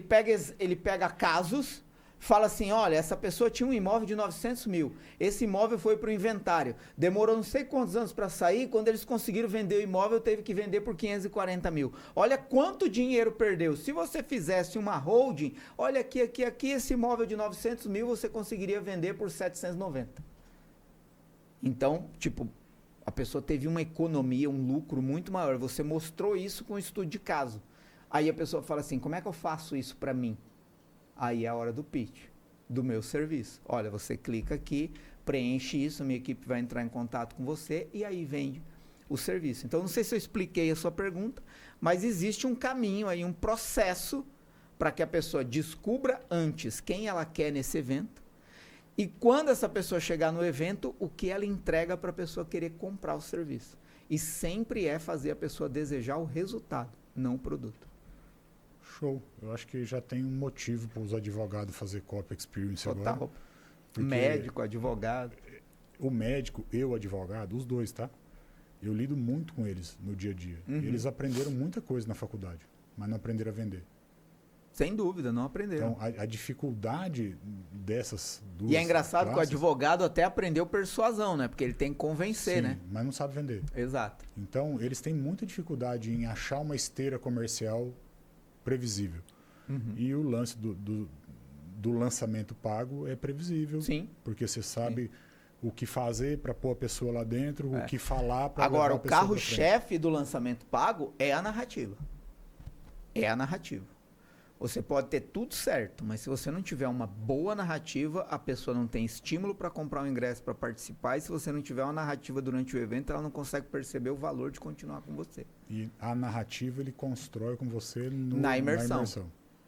pega casos, fala assim, olha, essa pessoa tinha um imóvel de 900 mil. Esse imóvel foi para o inventário. Demorou não sei quantos anos para sair. Quando eles conseguiram vender o imóvel, teve que vender por 540 mil. Olha quanto dinheiro perdeu. Se você fizesse uma holding, olha aqui, esse imóvel de 900 mil você conseguiria vender por 790. Então, tipo, a pessoa teve uma economia, um lucro muito maior. Você mostrou isso com um estudo de caso. Aí a pessoa fala assim, como é que eu faço isso para mim? Aí é a hora do pitch, do meu serviço. Olha, você clica aqui, preenche isso, minha equipe vai entrar em contato com você e aí vende o serviço. Então, não sei se eu expliquei a sua pergunta, mas existe um caminho aí, um processo para que a pessoa descubra antes quem ela quer nesse evento e quando essa pessoa chegar no evento, o que ela entrega para a pessoa querer comprar o serviço. E sempre é fazer a pessoa desejar o resultado, não o produto. Show. Eu acho que já tem um motivo para os advogados fazer copy experience Total. agora. Médico, advogado. O médico e o advogado, os dois, tá? Eu lido muito com eles no dia a dia. Uhum. Eles aprenderam muita coisa na faculdade, mas não aprenderam a vender. Sem dúvida, não aprenderam. Então, a dificuldade dessas duas E é engraçado classes, que o advogado até aprendeu persuasão, né? Porque ele tem que convencer, sim, né? mas não sabe vender. Exato. Então, eles têm muita dificuldade em achar uma esteira comercial previsível. Uhum. E o lance do lançamento pago é previsível. Sim. Porque você sabe o que fazer para pôr a pessoa lá dentro, o que falar para levar Agora, a o pessoa pra frente. carro-chefe do lançamento pago é a narrativa. É a narrativa. Você pode ter tudo certo, mas se você não tiver uma boa narrativa, a pessoa não tem estímulo para comprar um ingresso para participar, e se você não tiver uma narrativa durante o evento, ela não consegue perceber o valor de continuar com você. E a narrativa ele constrói com você na imersão.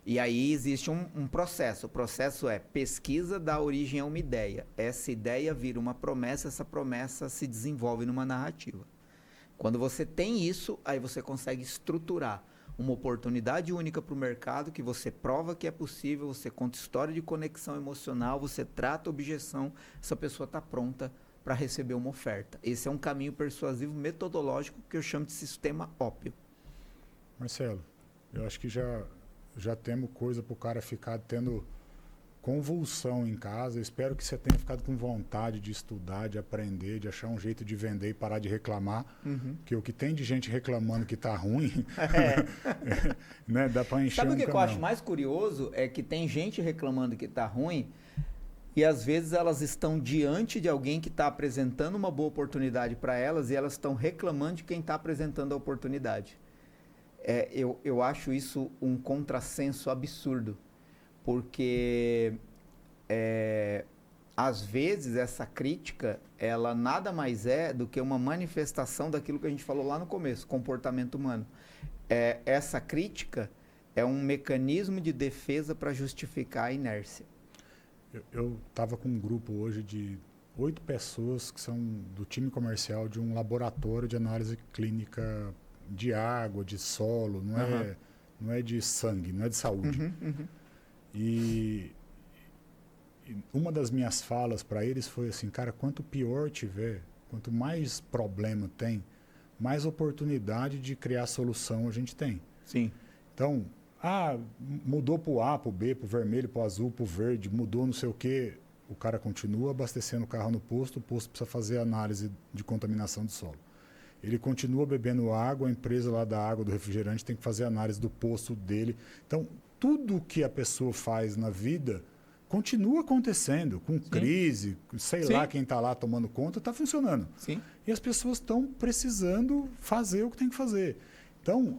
E aí existe um processo. O processo é pesquisa dá origem a uma ideia. Essa ideia vira uma promessa, essa promessa se desenvolve numa narrativa. Quando você tem isso, aí você consegue estruturar uma oportunidade única para o mercado, que você prova que é possível, você conta história de conexão emocional, você trata objeção, essa pessoa está pronta para receber uma oferta. Esse é um caminho persuasivo metodológico que eu chamo de sistema ópio. Marcelo, eu acho que já temos coisa para o cara ficar tendo convulsão em casa. Eu espero que você tenha ficado com vontade de estudar, de aprender, de achar um jeito de vender e parar de reclamar. Porque o que tem de gente reclamando que tá ruim, né, dá para encher. Sabe o que caminhão. Eu acho mais curioso? É que tem gente reclamando que tá ruim e às vezes elas estão diante de alguém que está apresentando uma boa oportunidade para elas e elas estão reclamando de quem está apresentando a oportunidade. Eu acho isso um contrassenso absurdo. Porque às vezes essa crítica, ela nada mais é do que uma manifestação daquilo que a gente falou lá no começo, comportamento humano. Essa crítica é um mecanismo de defesa para justificar a inércia. Eu estava com um grupo hoje de 8 pessoas que são do time comercial de um laboratório de análise clínica de água, de solo, não é de sangue, não é de saúde. E uma das minhas falas para eles foi assim, cara, quanto pior tiver, quanto mais problema tem, mais oportunidade de criar solução a gente tem. Sim. Então, mudou para o A, para o B, para o vermelho, para o azul, para o verde, mudou não sei o quê, o cara continua abastecendo o carro no posto, o posto precisa fazer análise de contaminação do solo. Ele continua bebendo água, a empresa lá da água, do refrigerante, tem que fazer análise do posto dele. Então, tudo que a pessoa faz na vida continua acontecendo, com crise, sei lá quem está lá tomando conta, está funcionando. Sim. E as pessoas estão precisando fazer o que tem que fazer. Então,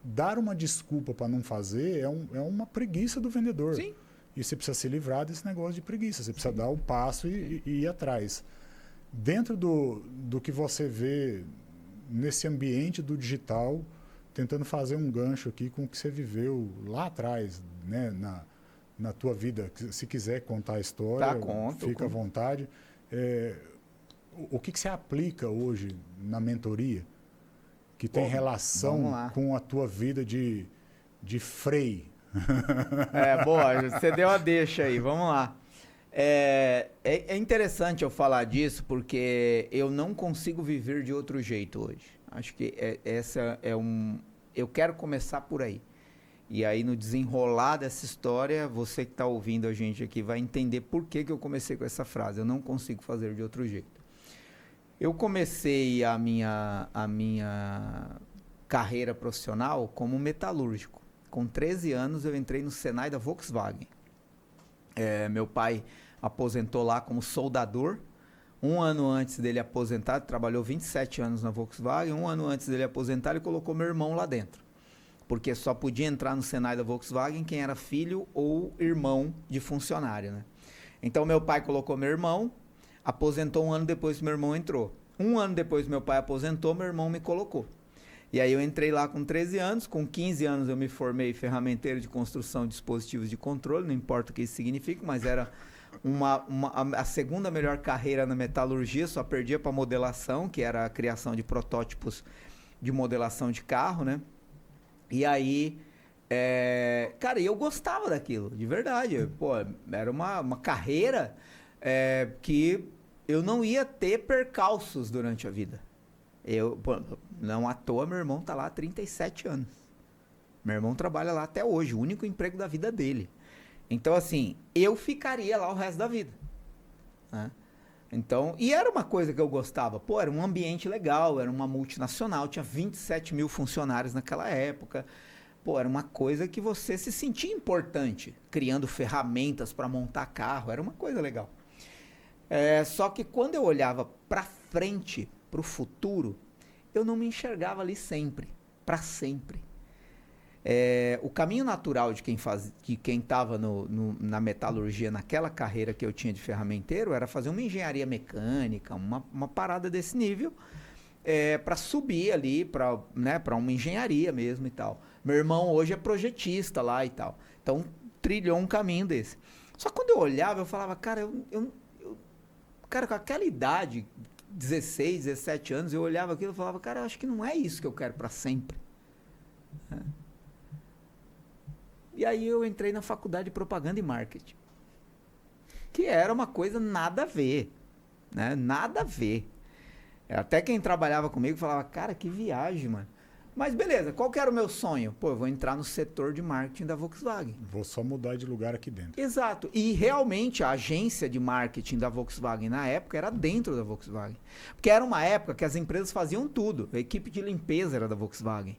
dar uma desculpa para não fazer é uma preguiça do vendedor. Sim. E você precisa se livrar desse negócio de preguiça, você precisa dar o passo e ir atrás. Dentro do que você vê nesse ambiente do digital, tentando fazer um gancho aqui com o que você viveu lá atrás, né, na tua vida. Se quiser contar a história, fica à vontade. O que você aplica hoje na mentoria que tem relação com a tua vida de Frei? Boa, você deu a deixa aí, vamos lá. É interessante eu falar disso porque eu não consigo viver de outro jeito hoje. Acho que eu quero começar por aí. E aí, no desenrolar dessa história, você que está ouvindo a gente aqui vai entender por que eu comecei com essa frase. Eu não consigo fazer de outro jeito. Eu comecei a minha carreira profissional como metalúrgico. Com 13 anos, eu entrei no Senai da Volkswagen. Meu pai aposentou lá como soldador. Um ano antes dele aposentar, trabalhou 27 anos na Volkswagen. Um ano antes dele aposentar, ele colocou meu irmão lá dentro. Porque só podia entrar no Senai da Volkswagen quem era filho ou irmão de funcionário, né? Então, meu pai colocou meu irmão, aposentou um ano depois que meu irmão entrou. Um ano depois que meu pai aposentou, meu irmão me colocou. E aí eu entrei lá com 13 anos, com 15 anos eu me formei ferramenteiro de construção de dispositivos de controle, não importa o que isso significa, mas era a segunda melhor carreira na metalurgia, só perdia para modelação, que era a criação de protótipos de modelação de carro, né? E aí, cara, eu gostava daquilo, de verdade. Pô, era uma carreira que eu não ia ter percalços durante a vida. Não à toa, meu irmão tá lá há 37 anos. Meu irmão trabalha lá até hoje, o único emprego da vida dele. Então, assim, eu ficaria lá o resto da vida, né? Então, e era uma coisa que eu gostava. Pô, era um ambiente legal, era uma multinacional, tinha 27 mil funcionários naquela época. Pô, era uma coisa que você se sentia importante, criando ferramentas para montar carro, era uma coisa legal. Só que quando eu olhava para frente, para o futuro, eu não me enxergava ali sempre, para sempre. O caminho natural de quem estava na metalurgia, naquela carreira que eu tinha de ferramenteiro, era fazer uma engenharia mecânica, uma parada desse nível, para subir ali para, né, para uma engenharia mesmo e tal. Meu irmão hoje é projetista lá e tal. Então, trilhou um caminho desse. Só que quando eu olhava, eu falava, cara, cara, com aquela idade, 16, 17 anos, eu olhava aquilo e falava, cara, eu acho que não é isso que eu quero para sempre. E aí eu entrei na faculdade de propaganda e marketing, que era uma coisa nada a ver, né? Nada a ver. Até quem trabalhava comigo falava, cara, que viagem, mano. Mas beleza, qual que era o meu sonho? Pô, eu vou entrar no setor de marketing da Volkswagen. Vou só mudar de lugar aqui dentro. Exato. E realmente a agência de marketing da Volkswagen na época era dentro da Volkswagen. Porque era uma época que as empresas faziam tudo. A equipe de limpeza era da Volkswagen.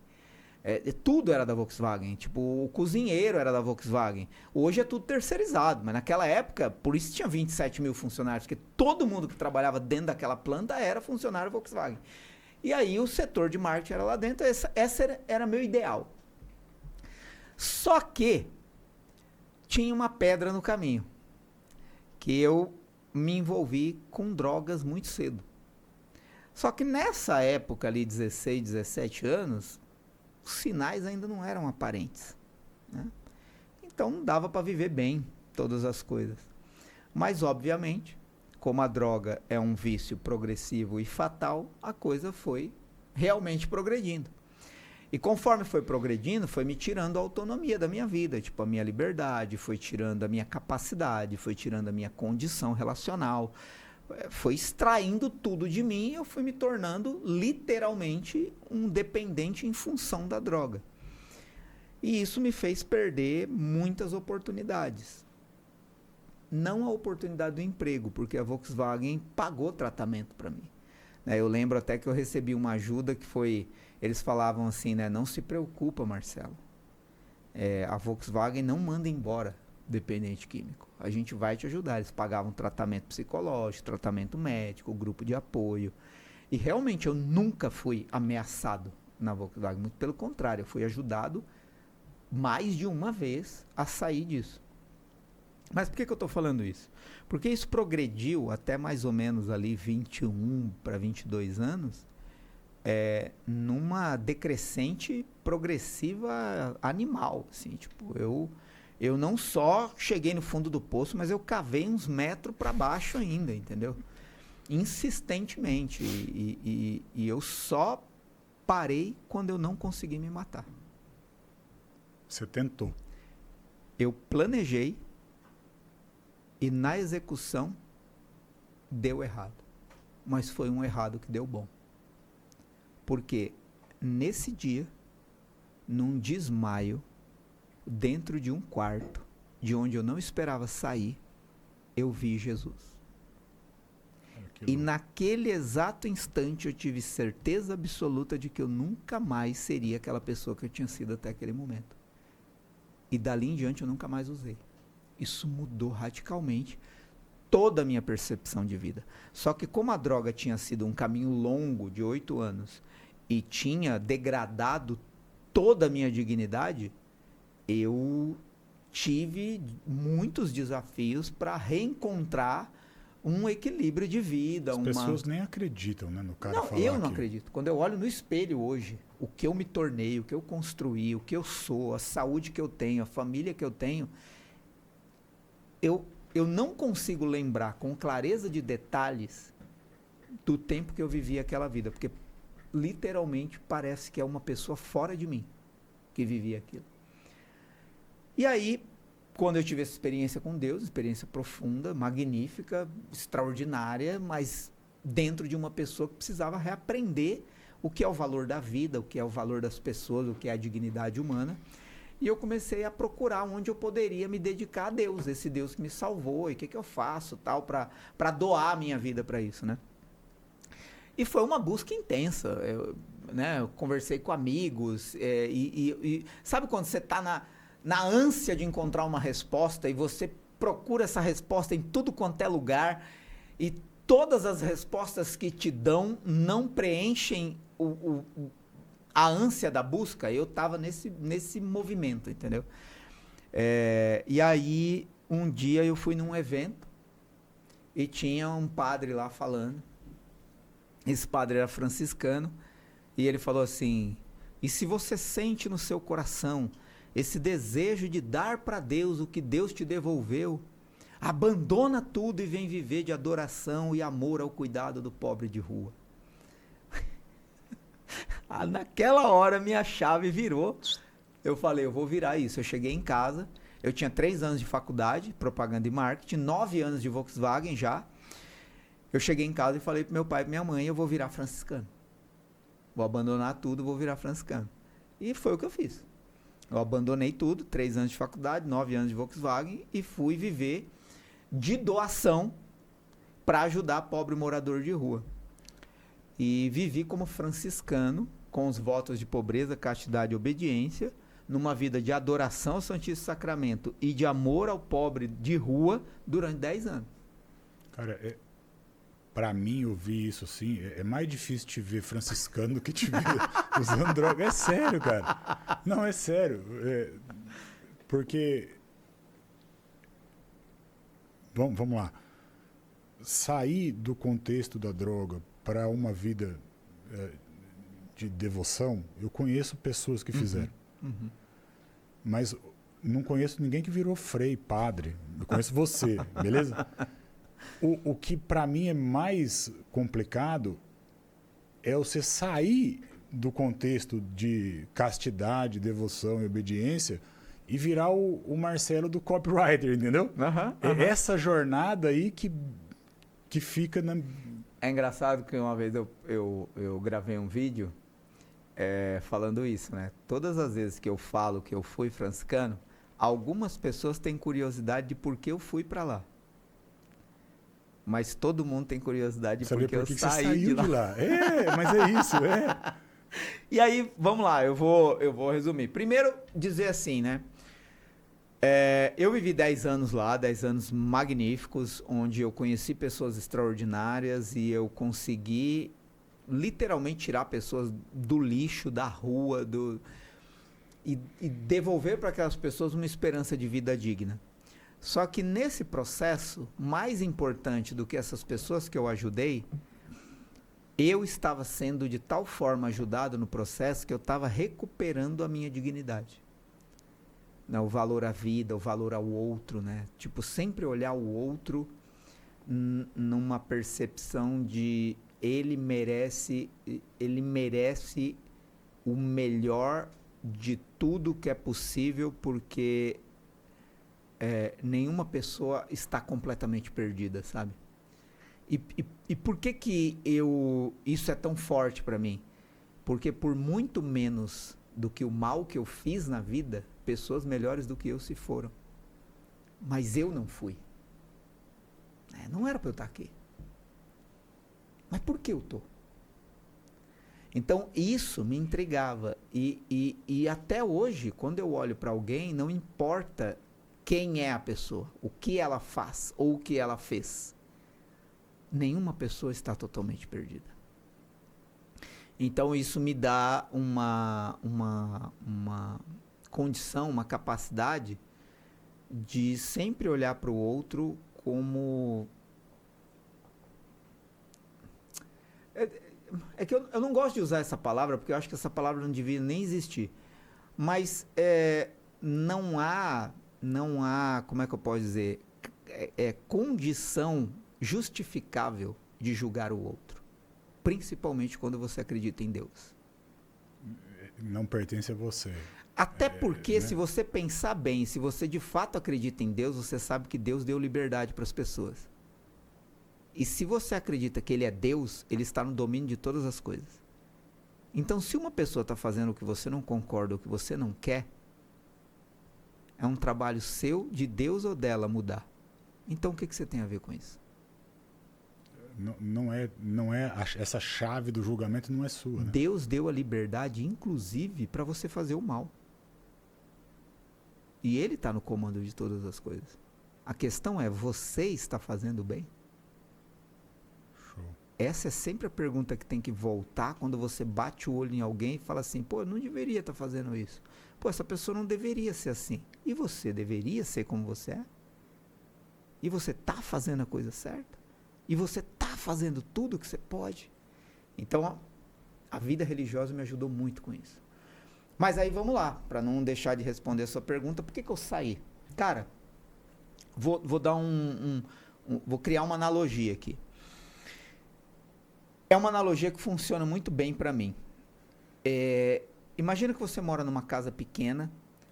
Tudo era da Volkswagen. Tipo, o cozinheiro era da Volkswagen. Hoje é tudo terceirizado. Mas naquela época, por isso tinha 27 mil funcionários. Porque todo mundo que trabalhava dentro daquela planta era funcionário Volkswagen. E aí o setor de marketing era lá dentro, essa era meu ideal. Só que tinha uma pedra no caminho, que eu me envolvi com drogas muito cedo. Só que nessa época ali, 16, 17 anos, os sinais ainda não eram aparentes, né? Então não dava para viver bem todas as coisas. Mas obviamente, como a droga é um vício progressivo e fatal, a coisa foi realmente progredindo. E conforme foi progredindo, foi me tirando a autonomia da minha vida, tipo a minha liberdade, foi tirando a minha capacidade, foi tirando a minha condição relacional, foi extraindo tudo de mim e eu fui me tornando literalmente um dependente em função da droga. E isso me fez perder muitas oportunidades. Não a oportunidade do emprego, porque a Volkswagen pagou tratamento para mim. Eu lembro até que eu recebi uma ajuda que foi, eles falavam assim, né, não se preocupa, Marcelo, a Volkswagen não manda embora dependente químico, a gente vai te ajudar. Eles pagavam tratamento psicológico, tratamento médico, grupo de apoio, e realmente eu nunca fui ameaçado na Volkswagen, muito pelo contrário, eu fui ajudado mais de uma vez a sair disso. Mas por que eu estou falando isso? Porque isso progrediu até mais ou menos ali 21 para 22 anos, numa decrescente progressiva animal. Assim, tipo, eu não só cheguei no fundo do poço, mas eu cavei uns metros para baixo ainda, entendeu? Insistentemente. E eu só parei quando eu não consegui me matar. Você tentou. Eu planejei, e na execução, deu errado. Mas foi um errado que deu bom. Porque nesse dia, num desmaio, dentro de um quarto, de onde eu não esperava sair, eu vi Jesus. E naquele exato instante eu tive certeza absoluta de que eu nunca mais seria aquela pessoa que eu tinha sido até aquele momento. E dali em diante eu nunca mais usei. Isso mudou radicalmente toda a minha percepção de vida. Só que como a droga tinha sido um caminho longo de 8 anos e tinha degradado toda a minha dignidade, eu tive muitos desafios para reencontrar um equilíbrio de vida. As pessoas nem acreditam, né, no cara não, falar eu não acredito. Quando eu olho no espelho hoje, o que eu me tornei, o que eu construí, o que eu sou, a saúde que eu tenho, a família que eu tenho, eu não consigo lembrar com clareza de detalhes do tempo que eu vivi aquela vida, porque literalmente parece que é uma pessoa fora de mim que vivia aquilo. E aí, quando eu tive essa experiência com Deus, experiência profunda, magnífica, extraordinária, mas dentro de uma pessoa que precisava reaprender o que é o valor da vida, o que é o valor das pessoas, o que é a dignidade humana. E eu comecei a procurar onde eu poderia me dedicar a Deus, esse Deus que me salvou, e o que eu faço tal para doar a minha vida para isso, né? E foi uma busca intensa. Eu conversei com amigos, e sabe quando você está na ânsia de encontrar uma resposta e você procura essa resposta em tudo quanto é lugar e todas as respostas que te dão não preenchem a ânsia da busca, eu tava nesse movimento, entendeu? E aí, um dia eu fui num evento e tinha um padre lá falando. Esse padre era franciscano e ele falou assim: e se você sente no seu coração esse desejo de dar para Deus o que Deus te devolveu, abandona tudo e vem viver de adoração e amor ao cuidado do pobre de rua. Naquela hora minha chave virou. Eu falei, eu vou virar isso. Eu cheguei em casa, eu tinha 3 anos de faculdade, propaganda e marketing, 9 anos de Volkswagen já. Eu cheguei em casa e falei pro meu pai e pra minha mãe, eu vou virar franciscano. Vou abandonar tudo, vou virar franciscano. E foi o que eu fiz. Eu abandonei tudo, 3 anos de faculdade, 9 anos de Volkswagen e fui viver de doação para ajudar pobre morador de rua. E vivi como franciscano, com os votos de pobreza, castidade e obediência, numa vida de adoração ao Santíssimo Sacramento e de amor ao pobre de rua durante 10 anos. Cara, pra mim, ouvir isso assim, é mais difícil te ver franciscano do que te ver usando droga. É sério, cara. Não, é sério. Porque... Vamos lá. Sair do contexto da droga para uma vida de devoção, eu conheço pessoas que fizeram. Mas não conheço ninguém que virou frei, padre. Eu conheço você, beleza? O que para mim é mais complicado é você sair do contexto de castidade, devoção e obediência e virar o Marcelo do copywriter, entendeu? É essa jornada aí que fica na... É engraçado que uma vez eu gravei um vídeo falando isso, né? Todas as vezes que eu falo que eu fui franciscano, algumas pessoas têm curiosidade de por que eu fui para lá. Mas todo mundo tem curiosidade de por que eu saí de lá. Mas é isso, E aí, vamos lá, eu vou resumir. Primeiro, dizer assim, né? Eu vivi 10 anos lá, 10 anos magníficos, onde eu conheci pessoas extraordinárias e eu consegui literalmente tirar pessoas do lixo, da rua, e devolver para aquelas pessoas uma esperança de vida digna. Só que nesse processo, mais importante do que essas pessoas que eu ajudei, eu estava sendo de tal forma ajudado no processo que eu estava recuperando a minha dignidade. O valor à vida, o valor ao outro, né? Tipo, sempre olhar o outro numa percepção de ele merece o melhor de tudo que é possível, porque nenhuma pessoa está completamente perdida, sabe? E por que isso é tão forte para mim? Porque por muito menos do que o mal que eu fiz na vida, pessoas melhores do que eu se foram. Mas eu não fui. Não era para eu estar aqui. Mas por que eu estou? Então, isso me intrigava. E até hoje, quando eu olho para alguém, não importa quem é a pessoa, o que ela faz ou o que ela fez. Nenhuma pessoa está totalmente perdida. Então, isso me dá uma condição, uma capacidade de sempre olhar para o outro como... É que eu não gosto de usar essa palavra, porque eu acho que essa palavra não devia nem existir. Mas não há, como é que eu posso dizer, condição justificável de julgar o outro. Principalmente quando você acredita em Deus. Não pertence a você. Até porque, se você pensar bem, se você de fato acredita em Deus, você sabe que Deus deu liberdade para as pessoas. E se você acredita que Ele é Deus, Ele está no domínio de todas as coisas. Então, se uma pessoa está fazendo o que você não concorda, ou o que você não quer, é um trabalho seu, de Deus ou dela mudar. Então, o que você tem a ver com isso? Não é essa chave do julgamento não é sua, né? Deus deu a liberdade, inclusive, para você fazer o mal. E Ele está no comando de todas as coisas. A questão é, você está fazendo o bem? Show. Essa é sempre a pergunta que tem que voltar quando você bate o olho em alguém e fala assim, pô, eu não deveria estar fazendo isso. Pô, essa pessoa não deveria ser assim. E você deveria ser como você é? E você tá fazendo a coisa certa? E você tá fazendo tudo o que você pode? Então, a vida religiosa me ajudou muito com isso. Mas aí vamos lá, para não deixar de responder a sua pergunta, por que eu saí? Cara, vou dar vou criar uma analogia aqui. É uma analogia que funciona muito bem para mim. Imagina que você mora numa casa pequena,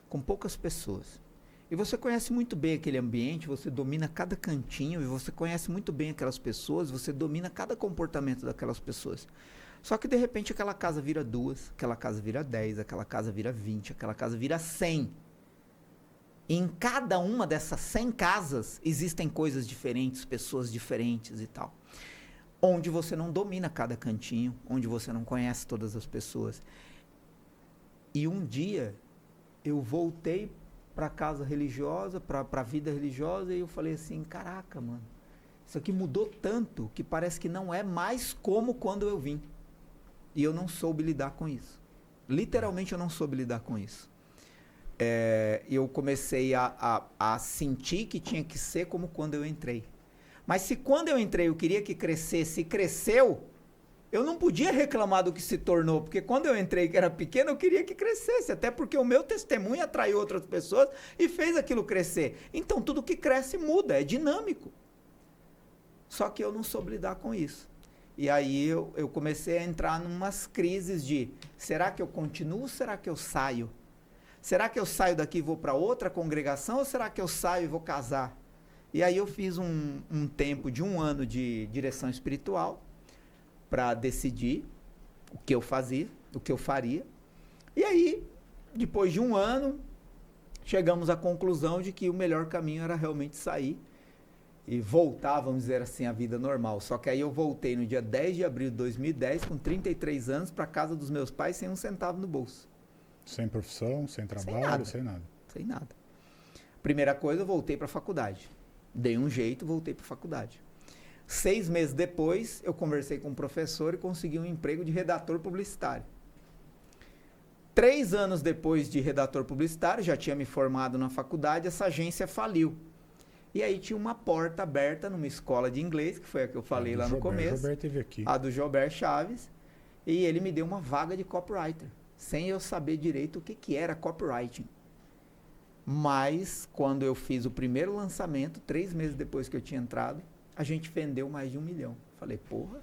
com poucas pessoas. E você conhece muito bem aquele ambiente, você domina cada cantinho, e você conhece muito bem aquelas pessoas, você domina cada comportamento daquelas pessoas. Só que de repente aquela casa vira 2, aquela casa vira 10, aquela casa vira 20, aquela casa vira 100. E em cada uma dessas 100 casas existem coisas diferentes, pessoas diferentes e tal. Onde você não domina cada cantinho, onde você não conhece todas as pessoas. E um dia eu voltei para a casa religiosa, para a vida religiosa, e eu falei assim, caraca, mano, isso aqui mudou tanto que parece que não é mais como quando eu vim. E eu não soube lidar com isso. Literalmente eu não soube lidar com isso. Eu comecei a sentir que tinha que ser como quando eu entrei. Mas se quando eu entrei eu queria que crescesse e cresceu, eu não podia reclamar do que se tornou, porque quando eu entrei que era pequeno, eu queria que crescesse, até porque o meu testemunho atraiu outras pessoas e fez aquilo crescer. Então tudo que cresce muda, é dinâmico. Só que eu não soube lidar com isso. E aí eu comecei a entrar numas crises de, será que eu continuo ou será que eu saio? Será que eu saio daqui e vou para outra congregação ou será que eu saio e vou casar? E aí eu fiz um tempo de 1 ano de direção espiritual para decidir o que eu fazia, o que eu faria. E aí, depois de 1 ano, chegamos à conclusão de que o melhor caminho era realmente sair e voltar, vamos dizer assim, à vida normal. Só que aí eu voltei no dia 10 de abril de 2010, com 33 anos, para a casa dos meus pais, sem 1 centavo no bolso. Sem profissão, sem trabalho, sem nada. Sem nada. Primeira coisa, eu voltei para a faculdade. Dei um jeito, voltei para a faculdade. 6 meses depois, eu conversei com um professor e consegui um emprego de redator publicitário. 3 anos depois de redator publicitário, já tinha me formado na faculdade, essa agência faliu. E aí tinha uma porta aberta numa escola de inglês, que foi a que eu falei lá no começo. O Jober teve aqui. A do Jober Chaves. E ele me deu uma vaga de copywriter, sem eu saber direito o que era copywriting. Mas, quando eu fiz o primeiro lançamento, 3 meses depois que eu tinha entrado, a gente vendeu mais de 1 milhão. Falei, porra,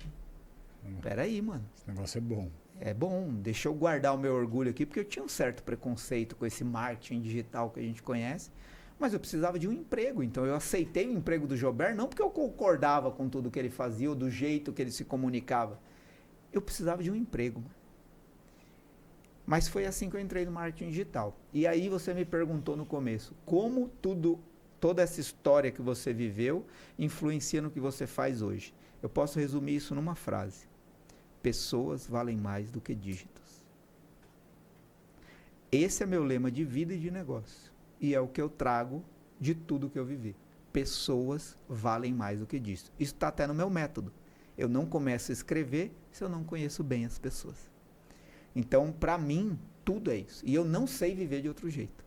peraí, mano. Esse negócio é bom. É bom, deixa eu guardar o meu orgulho aqui, porque eu tinha um certo preconceito com esse marketing digital que a gente conhece, mas eu precisava de um emprego. Então, eu aceitei o emprego do Jober, não porque eu concordava com tudo que ele fazia ou do jeito que ele se comunicava. Eu precisava de um emprego, mano. Mas foi assim que eu entrei no marketing digital. E aí você me perguntou no começo, como toda essa história que você viveu influencia no que você faz hoje? Eu posso resumir isso numa frase. Pessoas valem mais do que dígitos. Esse é meu lema de vida e de negócio. E é o que eu trago de tudo que eu vivi. Pessoas valem mais do que dígitos. Isso está até no meu método. Eu não começo a escrever se eu não conheço bem as pessoas. Então, para mim, tudo é isso. E eu não sei viver de outro jeito.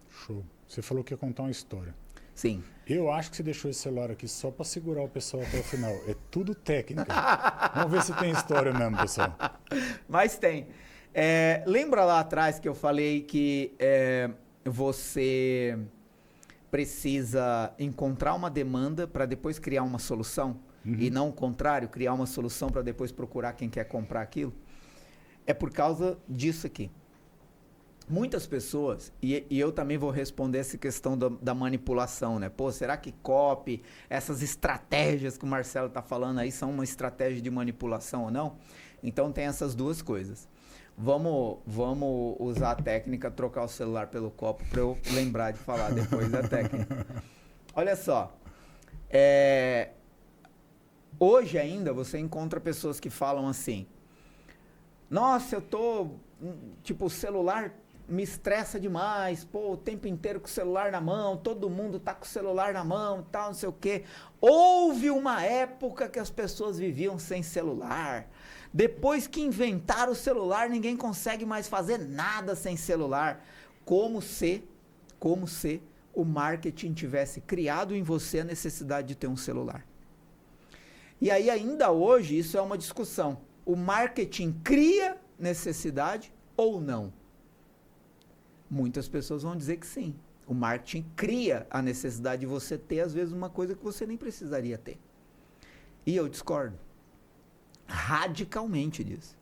Show. Você falou que ia contar uma história. Sim. Eu acho que você deixou esse celular aqui só para segurar o pessoal até o final. É tudo técnica. Vamos ver se tem história mesmo, pessoal. Mas tem. Lembra lá atrás que eu falei que você precisa encontrar uma demanda para depois criar uma solução? Uhum. E não o contrário, criar uma solução para depois procurar quem quer comprar aquilo? É por causa disso aqui. Muitas pessoas, e eu também vou responder essa questão da manipulação, né? Pô, será que copy, essas estratégias que o Marcelo está falando aí são uma estratégia de manipulação ou não? Então tem essas duas coisas. Vamos usar a técnica, trocar o celular pelo copo para eu lembrar de falar depois da técnica. Olha só, hoje ainda você encontra pessoas que falam assim, nossa, eu tô, tipo, o celular me estressa demais, pô, o tempo inteiro com o celular na mão, todo mundo tá com o celular na mão e tal, não sei o quê. Houve uma época que as pessoas viviam sem celular. Depois que inventaram o celular, ninguém consegue mais fazer nada sem celular. Como se o marketing tivesse criado em você a necessidade de ter um celular. E aí, ainda hoje, isso é uma discussão. O marketing cria necessidade ou não? Muitas pessoas vão dizer que sim. O marketing cria a necessidade de você ter, às vezes, uma coisa que você nem precisaria ter. E eu discordo radicalmente disso.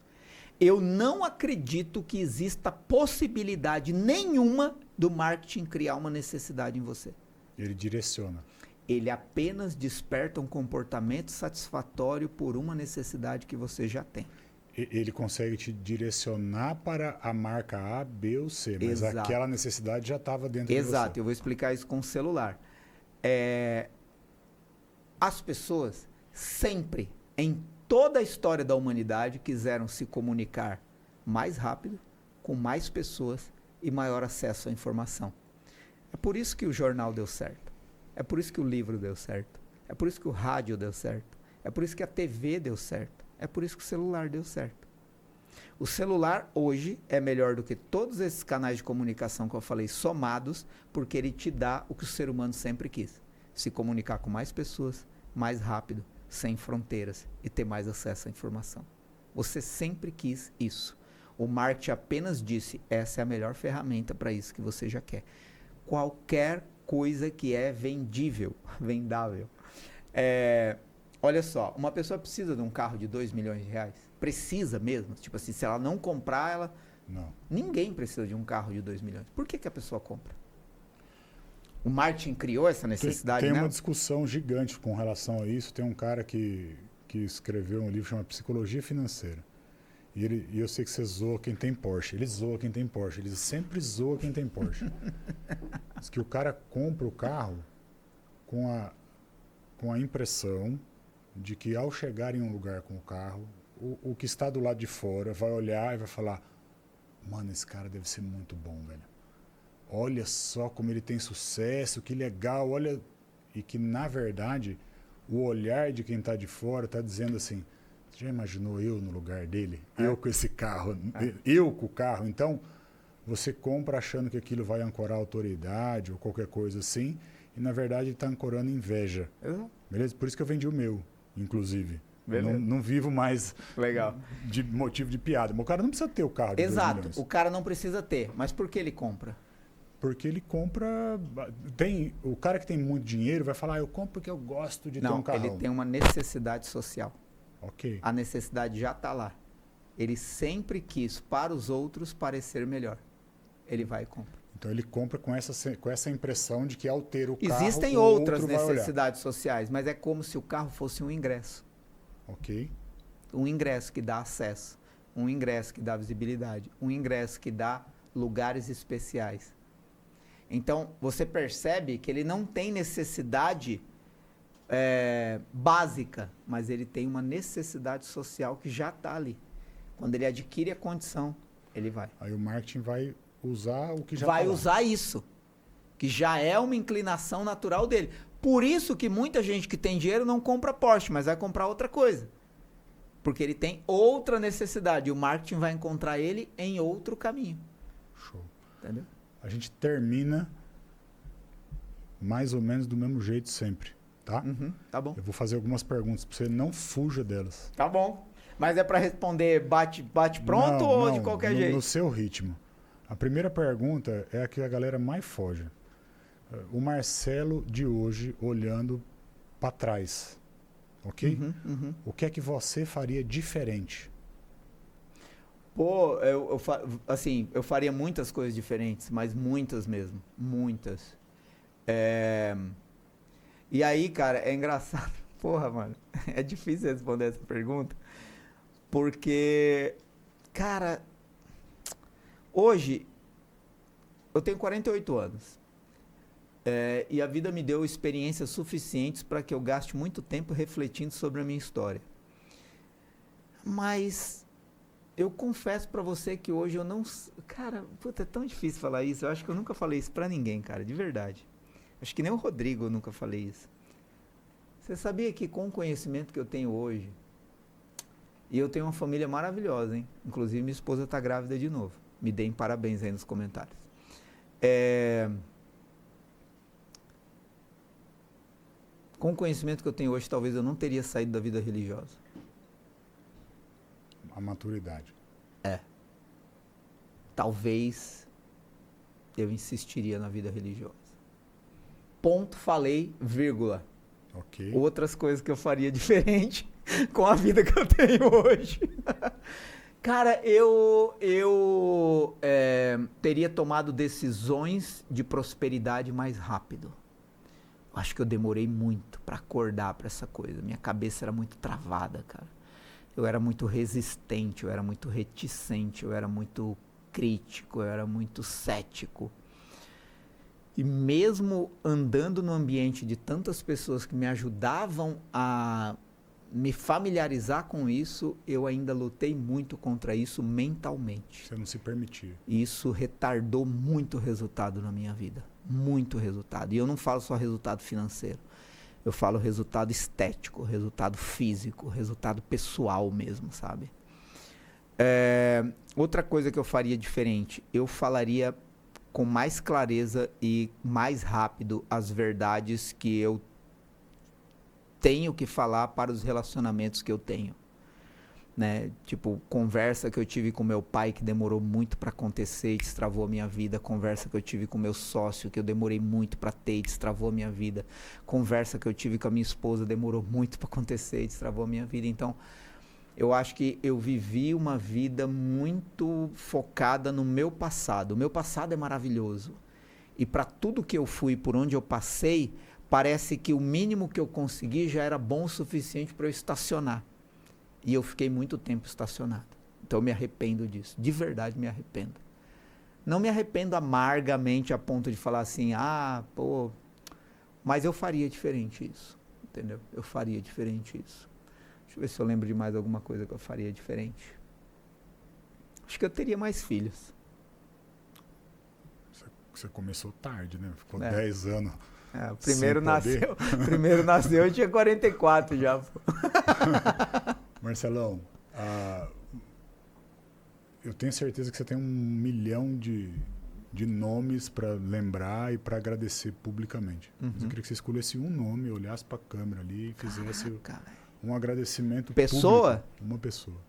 Eu não acredito que exista possibilidade nenhuma do marketing criar uma necessidade em você. Ele direciona. Ele apenas desperta um comportamento satisfatório por uma necessidade que você já tem. Ele consegue te direcionar para a marca A, B ou C, mas Exato. aquela necessidade já estava dentro de você. Exato, eu vou explicar isso com o celular. As pessoas sempre, em toda a história da humanidade, quiseram se comunicar mais rápido, com mais pessoas e maior acesso à informação. É por isso que o jornal deu certo. É por isso que o livro deu certo. É por isso que o rádio deu certo. É por isso que a TV deu certo. É por isso que o celular deu certo. O celular hoje é melhor do que todos esses canais de comunicação que eu falei somados, porque ele te dá o que o ser humano sempre quis. Se comunicar com mais pessoas, mais rápido, sem fronteiras e ter mais acesso à informação. Você sempre quis isso. O marketing apenas disse, essa é a melhor ferramenta para isso que você já quer. Qualquer coisa que é vendível, vendável. Olha só, uma pessoa precisa de um carro de 2 milhões de reais? Precisa mesmo? Tipo assim, se ela não comprar, ela... Não. Ninguém precisa de um carro de 2 milhões. Por que a pessoa compra? O marketing criou essa necessidade, Tem né? uma discussão gigante com relação a isso. Tem um cara que escreveu um livro chamado Psicologia Financeira. E eu sei que você zoa quem tem Porsche. Ele zoa quem tem Porsche. Ele sempre zoa quem tem Porsche. Diz que o cara compra o carro com a impressão de que ao chegar em um lugar com o carro, o que está do lado de fora vai olhar e vai falar: mano, esse cara deve ser muito bom, velho. Olha só como ele tem sucesso, que legal, olha. E que, na verdade, o olhar de quem está de fora está dizendo assim: você já imaginou eu no lugar dele? Eu com esse carro, eu com o carro. Então, você compra achando que aquilo vai ancorar autoridade ou qualquer coisa assim, e na verdade ele está ancorando inveja. Beleza? Por isso que eu vendi o meu, inclusive. Não vivo mais Legal. de motivo de piada. Mas o cara não precisa ter o carro de 2 milhões. O cara não precisa ter. Mas por que ele compra? Porque ele compra... O cara que tem muito dinheiro vai falar: eu compro porque eu gosto de ter um carro. Não, ele tem uma necessidade social. Ok. A necessidade já está lá. Ele sempre quis, para os outros, parecer melhor. Ele vai e compra. Então ele compra com essa impressão de que ao ter o carro... Existem outras necessidades sociais, mas é como se o carro fosse um ingresso. Ok. Um ingresso que dá acesso, um ingresso que dá visibilidade, um ingresso que dá lugares especiais. Então, você percebe que ele não tem necessidade básica, mas ele tem uma necessidade social que já está ali. Quando ele adquire a condição, ele vai. Aí o marketing vai usar o que já vai tá lá. usar isso, que já é uma inclinação natural dele. Por isso que muita gente que tem dinheiro não compra Porsche, mas vai comprar outra coisa. Porque ele tem outra necessidade. E o marketing vai encontrar ele em outro caminho. Show. Entendeu? A gente termina mais ou menos do mesmo jeito sempre, tá? Tá bom. Eu vou fazer algumas perguntas para você, não fuja delas. Tá bom. Mas é para responder bate pronto ou de qualquer jeito? No seu ritmo. A primeira pergunta é a que a galera mais foge. O Marcelo de hoje olhando para trás, ok? O que é que você faria diferente? Pô, eu faria muitas coisas diferentes, mas muitas mesmo, muitas. E aí, cara, é engraçado. Porra, mano, é difícil responder essa pergunta, porque, cara, hoje eu tenho 48 anos. E a vida me deu experiências suficientes para que eu gaste muito tempo refletindo sobre a minha história. Mas eu confesso pra você que hoje eu não... Cara, puta, é tão difícil falar isso. Eu acho que eu nunca falei isso pra ninguém, cara, de verdade. Acho que nem o Rodrigo eu nunca falei isso. Você sabia que com o conhecimento que eu tenho hoje, e eu tenho uma família maravilhosa, hein? Inclusive minha esposa tá grávida de novo. Me deem parabéns aí nos comentários. Com o conhecimento que eu tenho hoje, talvez eu não teria saído da vida religiosa. A maturidade. Talvez eu insistiria na vida religiosa. Ponto, falei, vírgula. Ok. Outras coisas que eu faria diferente com a vida que eu tenho hoje. Cara, eu teria tomado decisões de prosperidade mais rápido. Acho que eu demorei muito pra acordar pra essa coisa. Minha cabeça era muito travada, cara. Eu era muito resistente, eu era muito reticente, eu era muito crítico, eu era muito cético. E mesmo andando no ambiente de tantas pessoas que me ajudavam a me familiarizar com isso, eu ainda lutei muito contra isso mentalmente. Você não se permitia. E isso retardou muito o resultado na minha vida. Muito resultado. E eu não falo só resultado financeiro. Eu falo resultado estético, resultado físico, resultado pessoal mesmo, sabe? Outra coisa que eu faria diferente, eu falaria com mais clareza e mais rápido as verdades que eu tenho que falar para os relacionamentos que eu tenho. Né? Tipo, conversa que eu tive com meu pai que demorou muito para acontecer e destravou a minha vida, conversa que eu tive com meu sócio que eu demorei muito para ter e destravou a minha vida, conversa que eu tive com a minha esposa demorou muito para acontecer e destravou a minha vida. Então, eu acho que eu vivi uma vida muito focada no meu passado. O meu passado é maravilhoso. E para tudo que eu fui, por onde eu passei, parece que o mínimo que eu consegui já era bom o suficiente para eu estacionar. E eu fiquei muito tempo estacionado. Então eu me arrependo disso. De verdade me arrependo. Não me arrependo amargamente a ponto de falar assim, mas eu faria diferente isso. Entendeu? Eu faria diferente isso. Deixa eu ver se eu lembro de mais alguma coisa que eu faria diferente. Acho que eu teria mais filhos. Você começou tarde, né? Ficou 10 anos. O primeiro nasceu, eu tinha 44 já. Marcelão, eu tenho certeza que você tem 1 milhão de nomes para lembrar e para agradecer publicamente. Mas eu queria que você escolhesse um nome, olhasse para a câmera ali e fizesse um agradecimento pessoa? Público. Uma pessoa.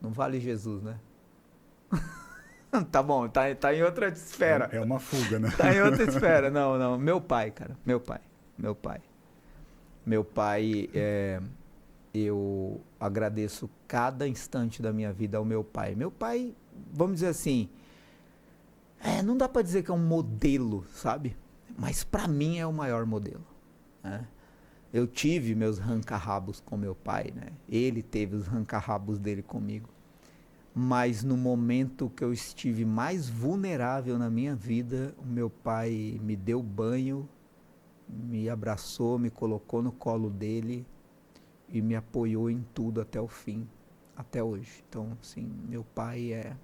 Não vale Jesus, né? Tá bom, tá em outra esfera. É uma fuga, né? Tá em outra esfera. Não. Meu pai, cara. Meu pai, eu agradeço cada instante da minha vida ao meu pai. Meu pai, vamos dizer assim, não dá pra dizer que é um modelo, sabe? Mas pra mim é o maior modelo. Né? Eu tive meus ranca-rabos com meu pai, né? Ele teve os ranca-rabos dele comigo. Mas no momento que eu estive mais vulnerável na minha vida, o meu pai me deu banho, me abraçou, me colocou no colo dele e me apoiou em tudo até o fim, até hoje. Então, assim, meu pai é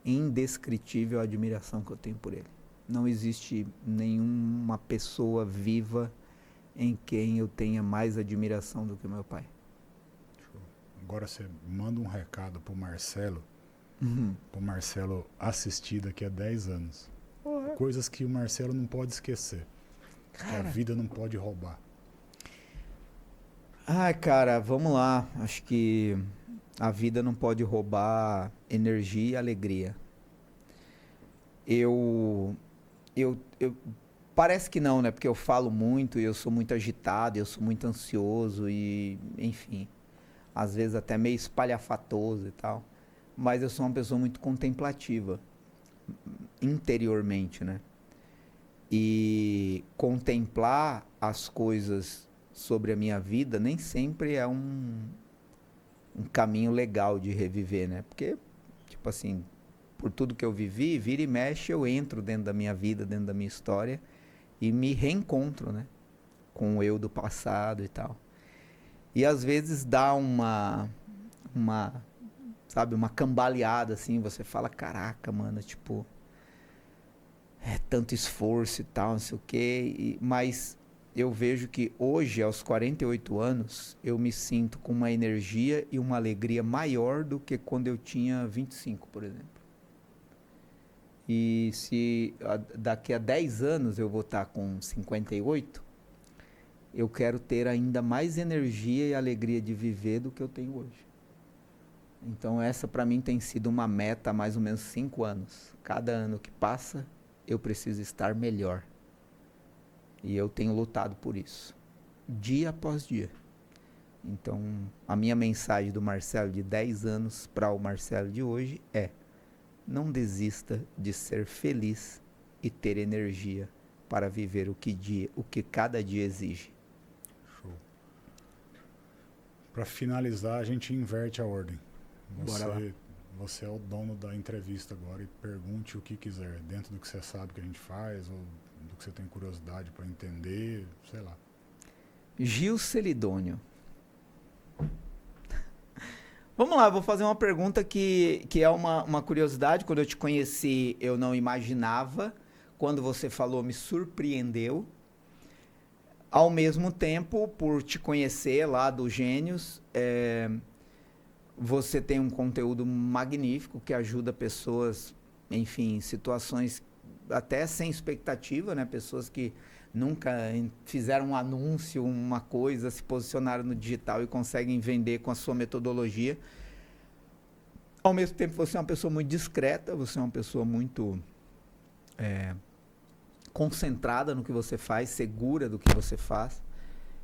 indescritível a admiração que eu tenho por ele. Não existe nenhuma pessoa viva em quem eu tenha mais admiração do que meu pai. Agora você manda um recado pro Marcelo, pro Marcelo assistir daqui a 10 anos. Coisas que o Marcelo não pode esquecer. Que a vida não pode roubar. Cara, vamos lá. Acho que a vida não pode roubar energia e alegria. Parece que não, né? Porque eu falo muito e eu sou muito agitado, eu sou muito ansioso e, enfim... às vezes até meio espalhafatoso e tal, mas eu sou uma pessoa muito contemplativa, interiormente, né? E contemplar as coisas sobre a minha vida nem sempre é um caminho legal de reviver, né? Porque, tipo assim, por tudo que eu vivi, vira e mexe, eu entro dentro da minha vida, dentro da minha história e me reencontro, né? com o eu do passado e tal. E às vezes dá sabe, uma cambaleada, assim, você fala, caraca, mano, tipo, é tanto esforço e tal, não sei o quê, mas eu vejo que hoje, aos 48 anos, eu me sinto com uma energia e uma alegria maior do que quando eu tinha 25, por exemplo. E se daqui a 10 anos eu vou estar com 58, eu quero ter ainda mais energia e alegria de viver do que eu tenho hoje. Então essa para mim tem sido uma meta há mais ou menos 5 anos. Cada ano que passa, eu preciso estar melhor. E eu tenho lutado por isso, dia após dia. Então a minha mensagem do Marcelo de 10 anos para o Marcelo de hoje é: não desista de ser feliz e ter energia para viver o que cada dia exige. Show. Para finalizar, a gente inverte a ordem. Bora lá. Você é o dono da entrevista agora e pergunte o que quiser, dentro do que você sabe que a gente faz, ou do que você tem curiosidade para entender, sei lá. Gil Celidônio. Vamos lá, vou fazer uma pergunta que é uma curiosidade. Quando eu te conheci, eu não imaginava. Quando você falou, me surpreendeu. Ao mesmo tempo, por te conhecer lá do Gênios, você tem um conteúdo magnífico que ajuda pessoas, enfim, em situações até sem expectativa, né? Pessoas que nunca fizeram um anúncio, uma coisa, se posicionaram no digital e conseguem vender com a sua metodologia. Ao mesmo tempo, você é uma pessoa muito discreta, você é uma pessoa muito concentrada no que você faz, segura do que você faz.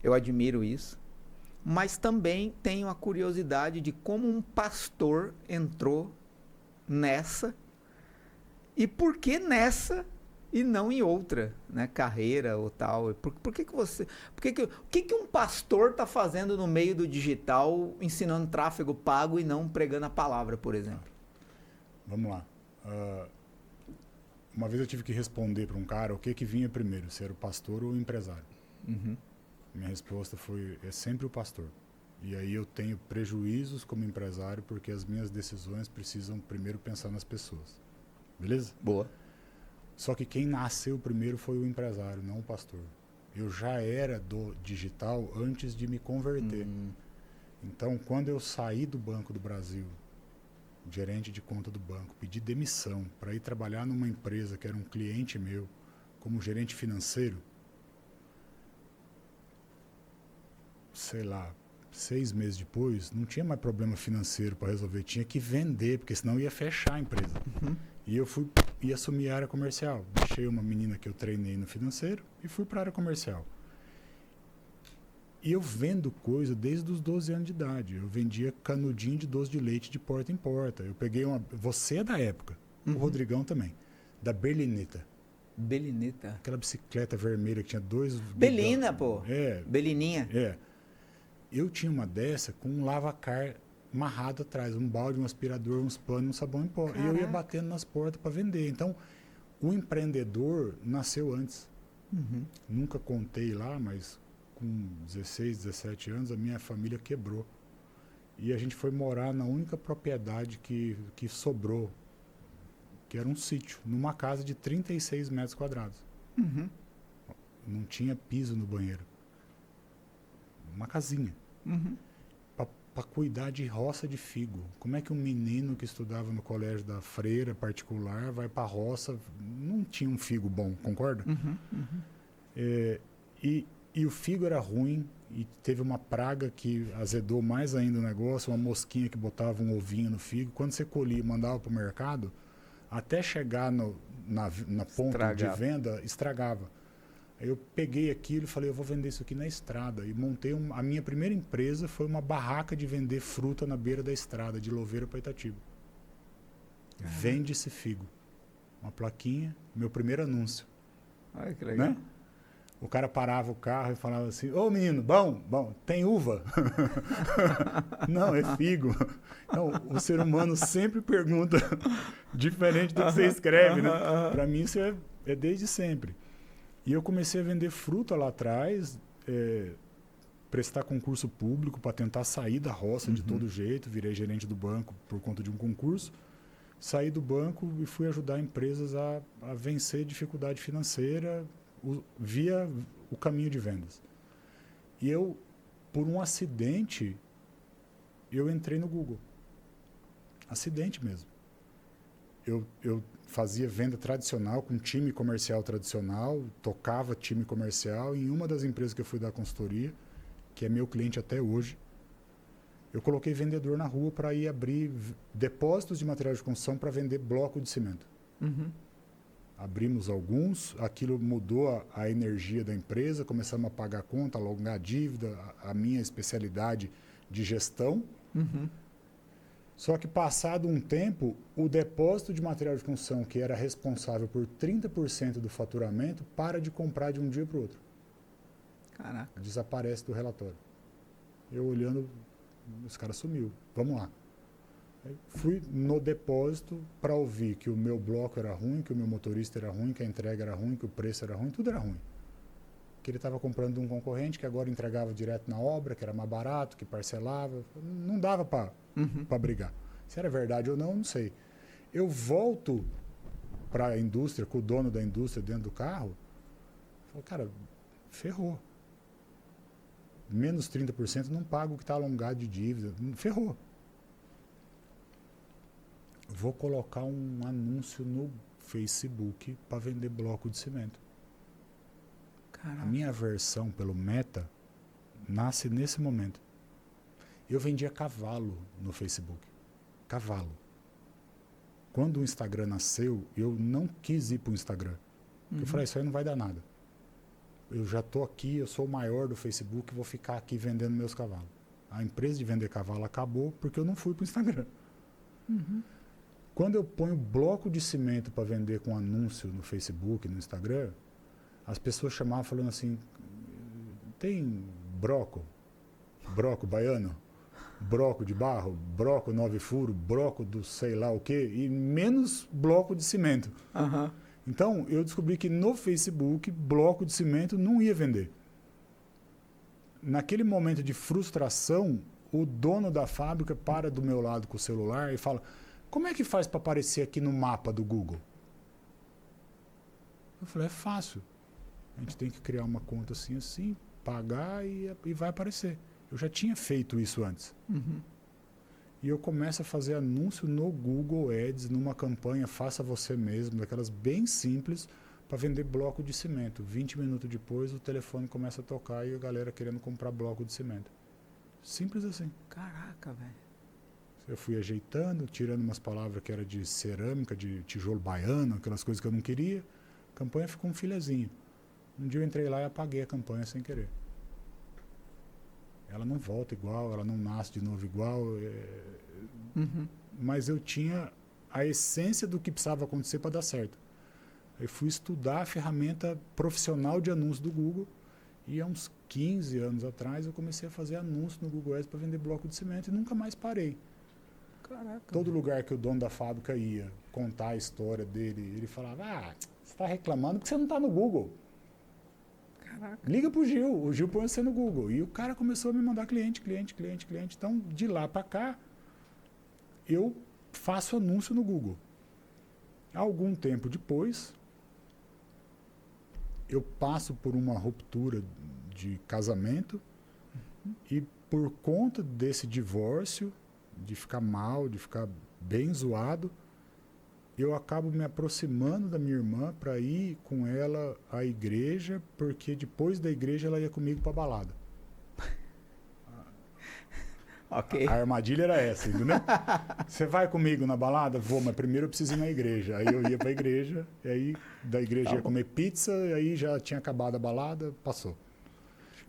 Eu admiro isso. Mas também tenho a curiosidade de como um pastor entrou nessa e por que nessa e não em outra, né, carreira ou tal. O que um pastor está fazendo no meio do digital, ensinando tráfego pago e não pregando a palavra, por exemplo? Vamos lá. Uma vez eu tive que responder para um cara o que vinha primeiro, se era o pastor ou o empresário. Uhum. Minha resposta foi, é sempre o pastor. E aí eu tenho prejuízos como empresário porque as minhas decisões precisam primeiro pensar nas pessoas. Beleza? Boa. Só que quem nasceu primeiro foi o empresário, não o pastor. Eu já era do digital antes de me converter. Então, quando eu saí do Banco do Brasil, gerente de conta do banco, pedi demissão para ir trabalhar numa empresa que era um cliente meu, como gerente financeiro, sei lá, 6 meses depois, não tinha mais problema financeiro para resolver, tinha que vender, porque senão ia fechar a empresa. Uhum. E eu fui e assumi a área comercial. Deixei uma menina que eu treinei no financeiro e fui para a área comercial. E eu vendo coisa desde os 12 anos de idade. Eu vendia canudinho de doce de leite de porta em porta. Eu peguei uma... Você é da época, o Rodrigão também, da Berlinetta. Belineta. Aquela bicicleta vermelha que tinha 2... Belina, pô. É. Belininha. É. Eu tinha uma dessa com um lavacar amarrado atrás, um balde, um aspirador, uns panos, um sabão em pó. E eu ia batendo nas portas para vender. Então, o empreendedor nasceu antes. Uhum. Nunca contei lá, mas com 16, 17 anos, a minha família quebrou. E a gente foi morar na única propriedade que sobrou, que era um sítio, numa casa de 36 metros quadrados. Uhum. Não tinha piso no banheiro. Uma casinha. Uhum. Para cuidar de roça de figo. Como é que um menino que estudava no colégio da freira particular vai para a roça? Não tinha um figo bom, concorda? Uhum. Uhum. E o figo era ruim e teve uma praga que azedou mais ainda o negócio, uma mosquinha que botava um ovinho no figo. Quando você colhia e mandava para o mercado, até chegar na ponta de venda, estragava. Aí eu peguei aquilo e falei, eu vou vender isso aqui na estrada. E montei a minha primeira empresa foi uma barraca de vender fruta na beira da estrada, de Louveira para Itatiba. Vende-se figo. Uma plaquinha, meu primeiro anúncio. Olha que legal. Né? O cara parava o carro e falava assim, ô menino, bom, tem uva? Não, é figo. Então, o ser humano sempre pergunta diferente do que você escreve, né? Para mim isso é desde sempre. E eu comecei a vender fruta lá atrás, prestar concurso público para tentar sair da roça de todo jeito. Virei gerente do banco por conta de um concurso. Saí do banco e fui ajudar empresas a vencer dificuldade financeira via o caminho de vendas. E eu, por um acidente, eu entrei no Google. Acidente mesmo. Eu fazia venda tradicional com time comercial tradicional, tocava time comercial. E em uma das empresas que eu fui dar consultoria, que é meu cliente até hoje, eu coloquei vendedor na rua para ir abrir depósitos de material de construção para vender bloco de cimento. Abrimos alguns, aquilo mudou a energia da empresa, começamos a pagar a conta, alongar a dívida, a minha especialidade de gestão. Só que passado um tempo, o depósito de material de construção, que era responsável por 30% do faturamento, para de comprar de um dia para o outro. Caraca. Desaparece do relatório. Eu olhando, os caras sumiu. Vamos lá. Aí fui no depósito para ouvir que o meu bloco era ruim, que o meu motorista era ruim, que a entrega era ruim, que o preço era ruim, tudo era ruim. Que ele estava comprando de um concorrente que agora entregava direto na obra, que era mais barato, que parcelava. Não dava para brigar. Se era verdade ou não, não sei. Eu volto para a indústria, com o dono da indústria dentro do carro, falo, cara, ferrou. Menos 30% não paga o que está alongado de dívida. Ferrou. Vou colocar um anúncio no Facebook para vender bloco de cimento. Caraca. A minha aversão pelo Meta nasce nesse momento. Eu vendia cavalo no Facebook. Cavalo. Quando o Instagram nasceu, eu não quis ir para o Instagram. Eu falei, isso aí não vai dar nada. Eu já estou aqui, eu sou o maior do Facebook, vou ficar aqui vendendo meus cavalos. A empresa de vender cavalo acabou porque eu não fui para o Instagram. Quando eu ponho bloco de cimento para vender com anúncio no Facebook, no Instagram, as pessoas chamavam falando assim, tem broco baiano, broco de barro, broco 9 furo, broco do sei lá o quê, e menos bloco de cimento. Então, eu descobri que no Facebook, bloco de cimento não ia vender. Naquele momento de frustração, o dono da fábrica para do meu lado com o celular e fala, como é que faz para aparecer aqui no mapa do Google? Eu falei, é fácil. A gente tem que criar uma conta assim, assim, pagar e vai aparecer. Eu já tinha feito isso antes. E eu começo a fazer anúncio no Google Ads, numa campanha faça você mesmo, daquelas bem simples, para vender bloco de cimento. 20 minutos depois, o telefone começa a tocar e a galera querendo comprar bloco de cimento. Simples assim. Caraca, velho. Eu fui ajeitando, tirando umas palavras que era de cerâmica, de tijolo baiano, aquelas coisas que eu não queria. A campanha ficou um filezinho. Um dia eu entrei lá e apaguei a campanha sem querer. Ela não volta igual, ela não nasce de novo igual. Mas eu tinha a essência do que precisava acontecer para dar certo. Eu fui estudar a ferramenta profissional de anúncio do Google e há uns 15 anos atrás eu comecei a fazer anúncio no Google Ads para vender bloco de cimento e nunca mais parei. Caraca. Todo lugar que o dono da fábrica ia contar a história dele, ele falava, você está reclamando porque você não está no Google. Caraca. Liga pro Gil, o Gil põe você no Google. E o cara começou a me mandar cliente. Então, de lá para cá, eu faço anúncio no Google. Algum tempo depois, eu passo por uma ruptura de casamento e por conta desse divórcio, de ficar mal, de ficar bem zoado, eu acabo me aproximando da minha irmã para ir com ela à igreja, porque depois da igreja ela ia comigo para balada. Ok. A armadilha era essa, entendeu? Você vai comigo na balada? Vou, mas primeiro eu preciso ir na igreja. Aí eu ia para a igreja, e aí da igreja ia comer pizza, e aí já tinha acabado a balada, passou.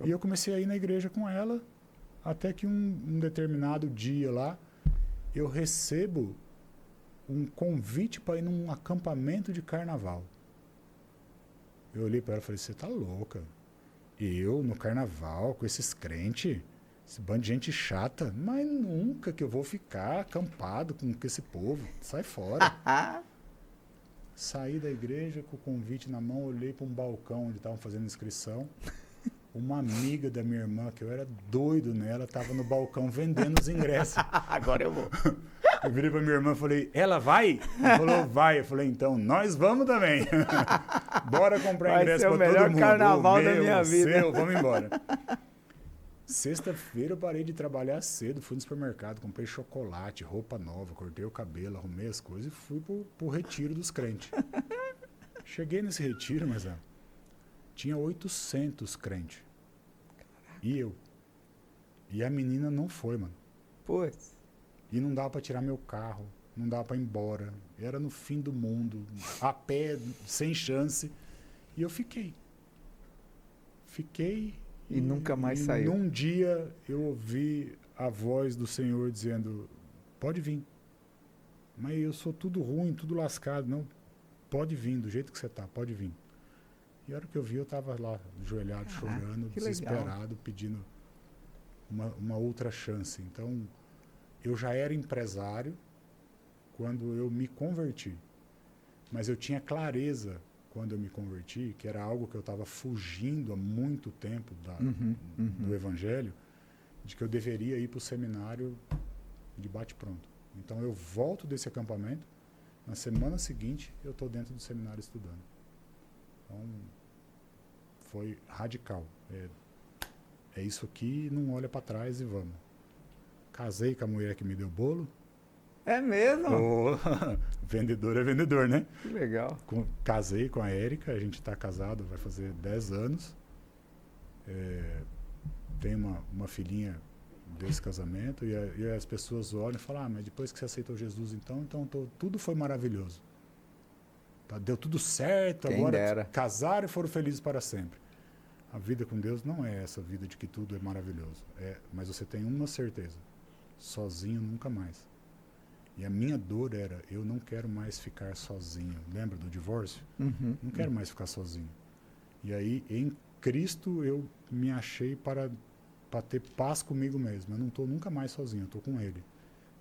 E eu comecei a ir na igreja com ela, até que um determinado dia lá, eu recebo um convite para ir num acampamento de carnaval. Eu olhei para ela e falei, você tá louca? Eu, no carnaval, com esses crentes, esse bando de gente chata, mas nunca que eu vou ficar acampado com esse povo. Sai fora. Saí da igreja com o convite na mão, olhei para um balcão onde estavam fazendo inscrição. Uma amiga da minha irmã, que eu era doido nela, tava no balcão vendendo os ingressos. Agora eu vou. Eu virei pra minha irmã e falei, ela vai? Ela falou, vai. Eu falei, então, nós vamos também. Bora comprar ingresso pra todo mundo. Vai ser o melhor carnaval da minha vida. Seu, vamos embora. Sexta-feira eu parei de trabalhar cedo, fui no supermercado, comprei chocolate, roupa nova, cortei o cabelo, arrumei as coisas e fui pro retiro dos crentes. Cheguei nesse retiro, mas tinha 800 crentes. E eu. E a menina não foi, mano. Pois. E não dava pra tirar meu carro, não dava pra ir embora. Era no fim do mundo, a pé, sem chance. E eu fiquei. E nunca mais saiu. Num dia eu ouvi a voz do Senhor dizendo, pode vir. Mas eu sou tudo ruim, tudo lascado. Não, pode vir, do jeito que você tá, pode vir. E a hora que eu vi, eu tava lá, ajoelhado, chorando, desesperado, legal. Pedindo uma outra chance. Então, eu já era empresário quando eu me converti. Mas eu tinha clareza, quando eu me converti, que era algo que eu estava fugindo há muito tempo do Evangelho, de que eu deveria ir para o seminário de bate-pronto. Então, eu volto desse acampamento, na semana seguinte, eu estou dentro do seminário estudando. Então, foi radical. É isso aqui, não olha para trás e vamos. Casei com a mulher que me deu bolo. É mesmo? Vendedor é vendedor, né? Que legal. Casei com a Érica, a gente está casado, vai fazer 10 anos. Tem uma filhinha desse casamento e as pessoas olham e falam, mas depois que você aceitou Jesus, então tudo foi maravilhoso. Tá, deu tudo certo, Quem agora dera. casaram e foram felizes para sempre. A vida com Deus não é essa vida de que tudo é maravilhoso. Mas você tem uma certeza, sozinho nunca mais. E a minha dor era, eu não quero mais ficar sozinho. Lembra do divórcio? Não quero mais ficar sozinho. E aí, em Cristo, eu me achei para ter paz comigo mesmo. Eu não estou nunca mais sozinho, eu estou com Ele.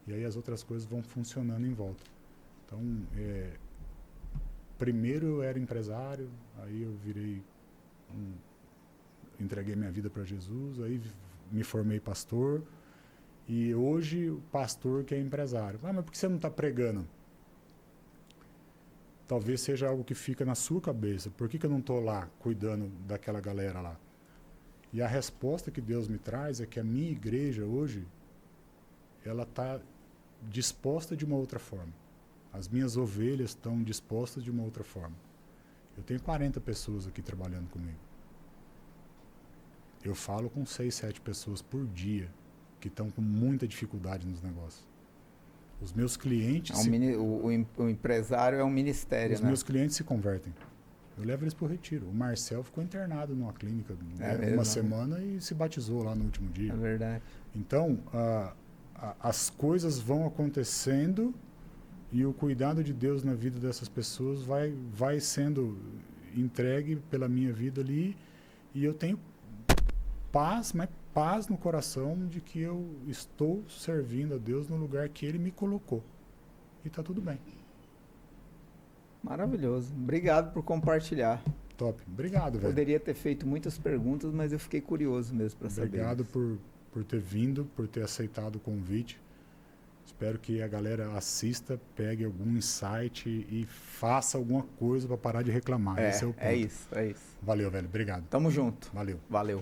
E aí as outras coisas vão funcionando em volta. Então, primeiro eu era empresário, aí eu entreguei minha vida para Jesus, aí me formei pastor. E hoje o pastor que é empresário. Mas por que você não está pregando? Talvez seja algo que fica na sua cabeça. Por que eu não estou lá cuidando daquela galera lá? E a resposta que Deus me traz é que a minha igreja hoje, ela está disposta de uma outra forma. As minhas ovelhas estão dispostas de uma outra forma. Eu tenho 40 pessoas aqui trabalhando comigo. Eu falo com 6, 7 pessoas por dia que estão com muita dificuldade nos negócios. Os meus clientes... O empresário é um ministério, Os meus clientes se convertem. Eu levo eles para o retiro. O Marcel ficou internado numa clínica uma semana e se batizou lá no último dia. É verdade. Então, as coisas vão acontecendo e o cuidado de Deus na vida dessas pessoas vai sendo entregue pela minha vida ali e eu tenho paz, mas paz no coração de que eu estou servindo a Deus no lugar que Ele me colocou. E está tudo bem. Maravilhoso. Obrigado por compartilhar. Top. Obrigado, velho. Poderia ter feito muitas perguntas, mas eu fiquei curioso mesmo para saber. Obrigado por ter vindo, por ter aceitado o convite. Espero que a galera assista, pegue algum insight e faça alguma coisa para parar de reclamar. Esse é o ponto. É isso. Valeu, velho. Obrigado. Tamo junto. Valeu. Valeu.